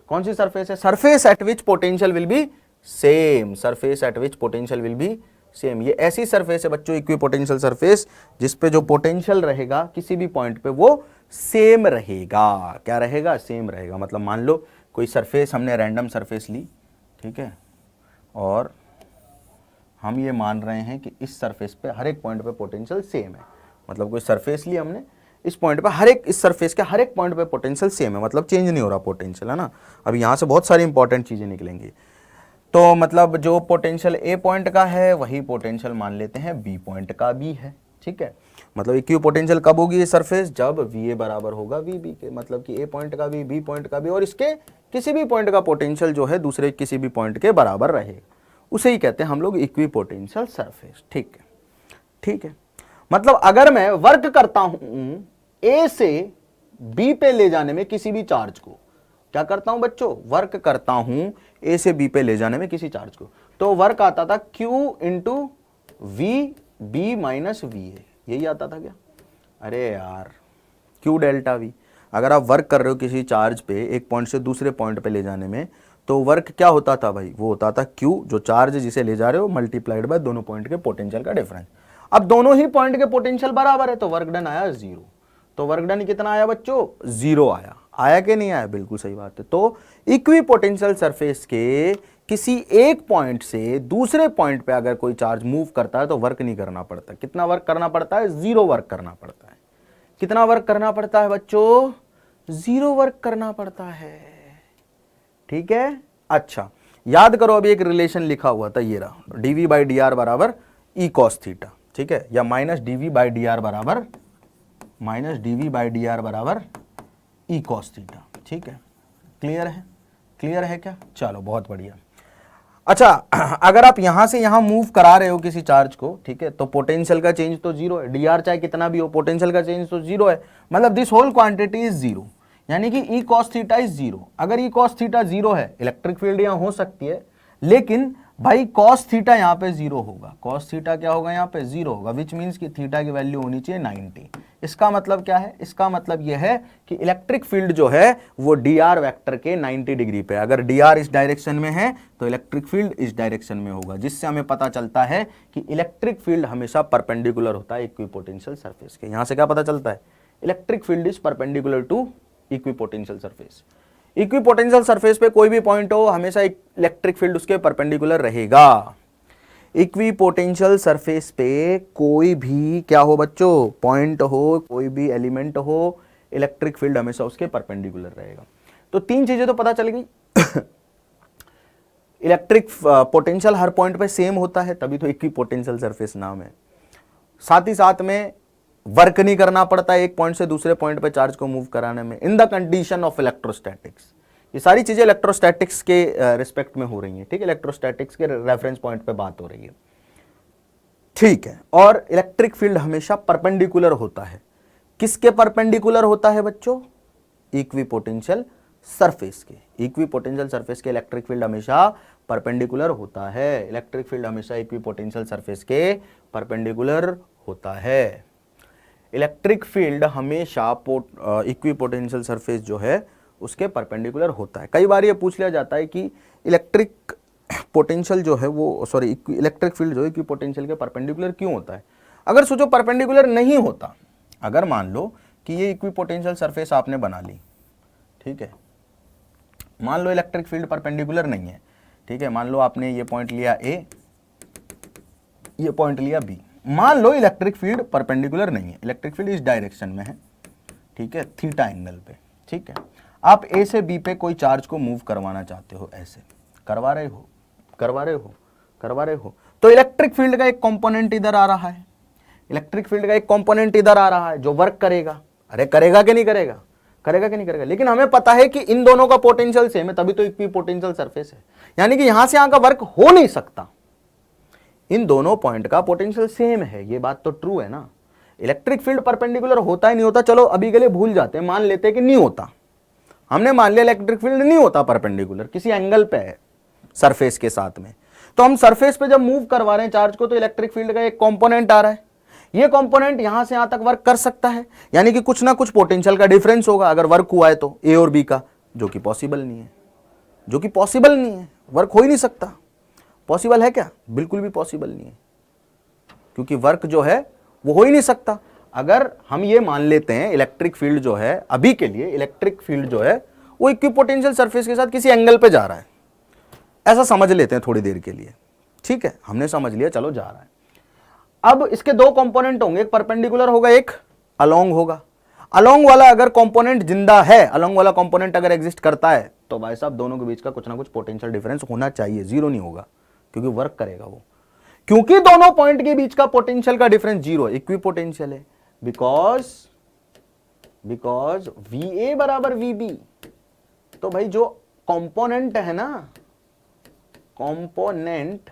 कौन सी सरफेस है? Surface at which potential will be same, surface at which potential will be same. ये ऐसी सरफेस है बच्चों, इक्विपोटेंशियल सरफेस, जिसपे जो पोटेंशियल रहेगा किसी भी पॉइंट पे वो सेम रहेगा। क्या रहेगा? सेम रहेगा। मतलब मान लो कोई सरफेस, हमने रैंडम सरफेस ली, ठीक है, और हम ये मान रहे हैं कि इस सरफेस पे हर एक पॉइंट पे पोटेंशियल सेम है। मतलब कोई सरफेस ली हमने, इस पॉइंट पे हर एक, इस सरफेस के हर एक पॉइंट पे पोटेंशियल सेम है, मतलब चेंज नहीं हो रहा पोटेंशियल, है ना। अब यहाँ से बहुत सारी इंपॉर्टेंट चीजें निकलेंगी। तो मतलब जो पोटेंशियल ए पॉइंट का है वही पोटेंशियल मान लेते हैं बी पॉइंट का भी है, ठीक है। मतलब इक्विपोटेंशियल कब होगी ये सरफेस? जब वी ए बराबर होगा वी बी के, मतलब कि ए पॉइंट का भी, बी पॉइंट का भी, और इसके किसी भी पॉइंट का पोटेंशियल जो है दूसरे किसी भी पॉइंट के बराबर रहेगा, उसे ही कहते हैं हम लोग इक्विपोटेंशियल सरफेस, ठीक है। ठीक है, मतलब अगर मैं वर्क करता हूं ए से बी पे ले जाने में किसी भी चार्ज को, क्या करता हूं बच्चों? वर्क करता हूं ए से बी पे ले जाने में किसी चार्ज को, तो वर्क आता था Q into V B minus V A, यही आता था क्या? अरे यार, Q डेल्टा वी। अगर आप वर्क कर रहे हो किसी चार्ज पे एक पॉइंट से दूसरे पॉइंट पे ले जाने में, तो वर्क क्या होता था भाई? वो होता था Q, जो चार्ज जिसे ले जा रहे हो, मल्टीप्लाइड बाय दोनों पॉइंट के पोटेंशियल का डिफरेंस। अब दोनों ही पॉइंट के पोटेंशियल बराबर है, तो वर्क डन आया 0। तो वर्क डन कितना आया बच्चों? 0 आया। आया कि नहीं आया? बिल्कुल सही बात है। तो इक्विपोटेंशियल सरफेस के किसी एक पॉइंट से दूसरे पॉइंट पे अगर कोई चार्ज मूव करता है तो वर्क नहीं करना पड़ता। कितना वर्क करना पड़ता है? 0 वर्क करना पड़ता है। कितना वर्क करना पड़ता है बच्चों? 0 वर्क करना पड़ता है, ठीक है। अच्छा, याद करो, अभी एक रिलेशन लिखा हुआ था, ये रहा, dv बाई डी आर बराबर ई कॉस थीटा, ठीक है, या minus dv by D are बराबर ई कॉस थीटा, ठीक है। क्लियर है? क्लियर है क्या? चलो बहुत बढ़िया। अच्छा, अगर आप यहां से यहां मूव करा रहे हो किसी चार्ज को, ठीक है, तो पोटेंशियल का चेंज तो 0 है। dr चाहे कितना भी हो, पोटेंशियल का चेंज तो 0 है। मतलब दिस होल क्वांटिटी इज 0, यानी कि ई कॉस थीटा इज 0। अगर ई कॉस थीटा 0 है, इलेक्ट्रिक फील्ड यहां हो सकती है, लेकिन भाई कॉस थीटा यहां पे 0 होगा। कॉस थीटा क्या होगा? यहां पे 0 होगा, विच मीन्स कि थीटा की वैल्यू होनी चाहिए 90। इसका मतलब क्या है? इसका मतलब यह है कि इलेक्ट्रिक फील्ड जो है वो dr वेक्टर के 90 डिग्री पे, अगर dr इस डायरेक्शन में है तो इलेक्ट्रिक फील्ड इस डायरेक्शन में होगा, जिससे हमें पता चलता है कि इलेक्ट्रिक फील्ड हमेशा परपेंडिकुलर होता है इक्विपोटेंशियल सरफेस के। यहां से क्या पता चलता है? Electric field is perpendicular to equipotential surface. Equipotential surface पे कोई भी पॉइंट हो, हमेशा इलेक्ट्रिक फील्ड उसके परपेंडिकुलर रहेगा। इक्विपोटेंशियल सरफेस पे कोई भी क्या हो बच्चों, पॉइंट हो, कोई भी एलिमेंट हो, इलेक्ट्रिक फील्ड हमेशा उसके परपेंडिकुलर रहेगा। तो 3 चीजें तो पता चल गई। इलेक्ट्रिक पोटेंशियल हर पॉइंट पे सेम होता है, तभी तो इक्विपोटेंशियल सरफेस नाम है। साथ ही साथ में वर्क नहीं करना पड़ता है एक पॉइंट से दूसरे पॉइंट पे चार्ज को मूव कराने में, in the condition of electrostatics. ये सारी चीजें इलेक्ट्रोस्टैटिक्स के रिस्पेक्ट में हो रही हैं, ठीक है, इलेक्ट्रोस्टैटिक्स के रेफरेंस पॉइंट पे बात हो रही है, ठीक है। और इलेक्ट्रिक फील्ड हमेशा परपेंडिकुलर होता है। किसके परपेंडिकुलर होता है बच्चों? इक्विपोटेंशियल सरफेस के। इक्विपोटेंशियल सरफेस के इलेक्ट्रिक फील्ड हमेशा परपेंडिकुलर होता है। इलेक्ट्रिक फील्ड हमेशा इक्विपोटेंशियल सरफेस के परपेंडिकुलर होता है। इलेक्ट्रिक फील्ड हमेशा इक्विपोटेंशियल सरफेस जो है उसके परपेंडिकुलर होता है। कई बार ये पूछ लिया जाता है कि इलेक्ट्रिक पोटेंशियल जो है वो, सॉरी, इलेक्ट्रिक फील्ड जो है इक्विपोटेंशियल के परपेंडिकुलर क्यों होता है? अगर सोचो परपेंडिकुलर नहीं होता, अगर मान लो कि ये इक्विपोटेंशियल सरफेस आपने बना ली, ठीक है, मान लो इलेक्ट्रिक फील्ड परपेंडिकुलर नहीं है, ठीक है, मान लो आपने ये पॉइंट लिया ए, ये पॉइंट लिया बी, मान लो इलेक्ट्रिक फील्ड परपेंडिकुलर नहीं है, इलेक्ट्रिक फील्ड इस डायरेक्शन में है, ठीक है, थीटा एंगल पे, ठीक है। आप ए से बी पे कोई चार्ज को मूव करवाना चाहते हो, ऐसे करवा रहे हो, तो इलेक्ट्रिक फील्ड का एक कंपोनेंट इधर आ रहा है, इलेक्ट्रिक फील्ड का एक कंपोनेंट इधर आ रहा है जो वर्क करेगा। अरे करेगा कि नहीं करेगा? करेगा कि नहीं करेगा? लेकिन हमें पता है कि इन दोनों का पोटेंशियल सेम है, तभी तो इक्विपोटेंशियल सरफेस है, यानी कि यहां से यहां का वर्क हो नहीं सकता। इन दोनों पॉइंट का पोटेंशियल सेम है, ये बात तो ट्रू है ना। इलेक्ट्रिक फील्ड परपेंडिकुलर होता ही नहीं होता, चलो अभी के लिए भूल जाते हैं, मान लेते हैं कि नहीं होता। हमने मान लिया इलेक्ट्रिक फील्ड नहीं होता परपेंडिकुलर, किसी एंगल पे है सरफेस के साथ में, तो हम सरफेस पे जब मूव करवा रहे हैं चार्ज को, तो इलेक्ट्रिक फील्ड का एक कंपोनेंट आ रहा है। ये कंपोनेंट यहां से यहां तक वर्क कर सकता है, यानी कि कुछ ना कुछ पोटेंशियल का डिफरेंस होगा अगर वर्क हुआ है तो ए और बी का, जो कि पॉसिबल नहीं है, जो कि पॉसिबल नहीं है, वर्क हो ही नहीं सकता। पॉसिबल है क्या? बिल्कुल भी पॉसिबल नहीं है, क्योंकि वर्क जो है वो हो ही नहीं सकता। अगर हम ये मान लेते हैं इलेक्ट्रिक फील्ड जो है, अभी के लिए इलेक्ट्रिक फील्ड जो है वो इक्विपोटेंशियल सरफेस के साथ किसी एंगल पे जा रहा है, ऐसा समझ लेते हैं थोड़ी देर के लिए, ठीक है, हमने समझ लिया, चलो जा रहा है। अब इसके दो कंपोनेंट होंगे, एक परपेंडिकुलर होगा, एक अलोंग होगा। अलोंग वाला अगर कंपोनेंट जिंदा है, अलोंग वाला कंपोनेंट अगर एग्जिस्ट करता है, तो भाई साहब दोनों के बीच का कुछ ना कुछ पोटेंशियल डिफरेंस होना चाहिए, जीरो नहीं होगा, क्योंकि वर्क करेगा वो, क्योंकि दोनों पॉइंट के बीच का पोटेंशियल का डिफरेंस जीरो, इक्वी पोटेंशियल है, बिकॉज VA बराबर VB। तो भाई जो कंपोनेंट है ना, component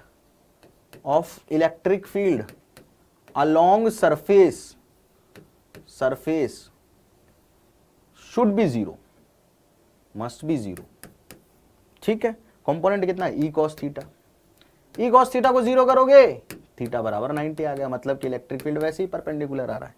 of electric field along surface should be zero, must be zero, ठीक है। कंपोनेंट कितना है? ई कॉस थीटा को जीरो करोगे, थीटा बराबर 90 आ गया, मतलब कि इलेक्ट्रिक फील्ड वैसे ही परपेंडिकुलर आ रहा है।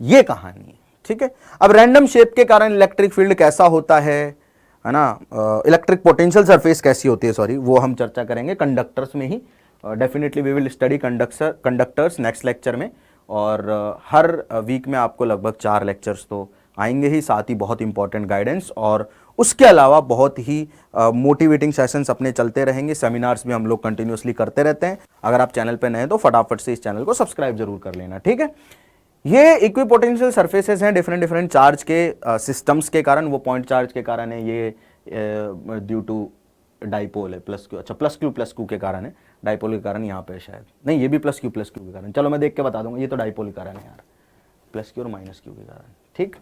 ये कहानी है, ठीक है। अब रैंडम शेप के कारण इलेक्ट्रिक फील्ड कैसा होता है ना, इलेक्ट्रिक पोटेंशियल सरफेस कैसी होती है, सॉरी, वो हम चर्चा करेंगे कंडक्टर्स में ही। Definitely we will study conductors next lecture में, और हर वीक में आपको लगभग 4 लेक्चर्स तो आएंगे ही, साथ ही बहुत इंपॉर्टेंट गाइडेंस, और उसके अलावा बहुत ही मोटिवेटिंग सेशंस अपने चलते रहेंगे। सेमिनार्स भी हम लोग कंटिन्यूसली करते रहते हैं। अगर आप चैनल पे नए हैं तो फटाफट से इस चैनल को सब्सक्राइब जरूर कर लेना, ठीक है। ये इक्विपोटेंशियल सरफेसेस हैं डिफरेंट चार्ज के सिस्टम्स के कारण, वो पॉइंट चार्ज के कारण है, ये ड्यू टू डाइपोल है, प्लस क्यू, अच्छा प्लस क्यू के कारण है, डाइपोल के कारण यहाँ पे शायद नहीं, ये भी प्लस क्यू के कारण, चलो मैं देख के बता दूंगा, ये तो डाइपोल के कारण है यार, प्लस क्यू और माइनस क्यू के कारण, ठीक।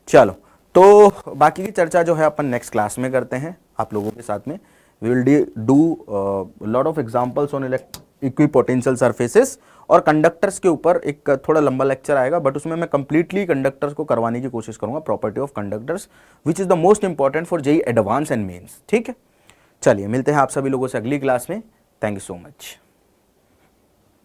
चलो, तो बाकी की चर्चा जो है अपन नेक्स्ट क्लास में करते हैं आप लोगों के साथ में। We will do lot of examples on equipotential surfaces, और कंडक्टर्स के ऊपर एक थोड़ा लंबा लेक्चर आएगा, बट उसमें मैं कंप्लीटली कंडक्टर्स को करवाने की कोशिश करूंगा, property of conductors which is the most important for JEE advance and mains, ठीक है। चलिए मिलते हैं आप सभी लोगों से अगली क्लास में। Thank you so much.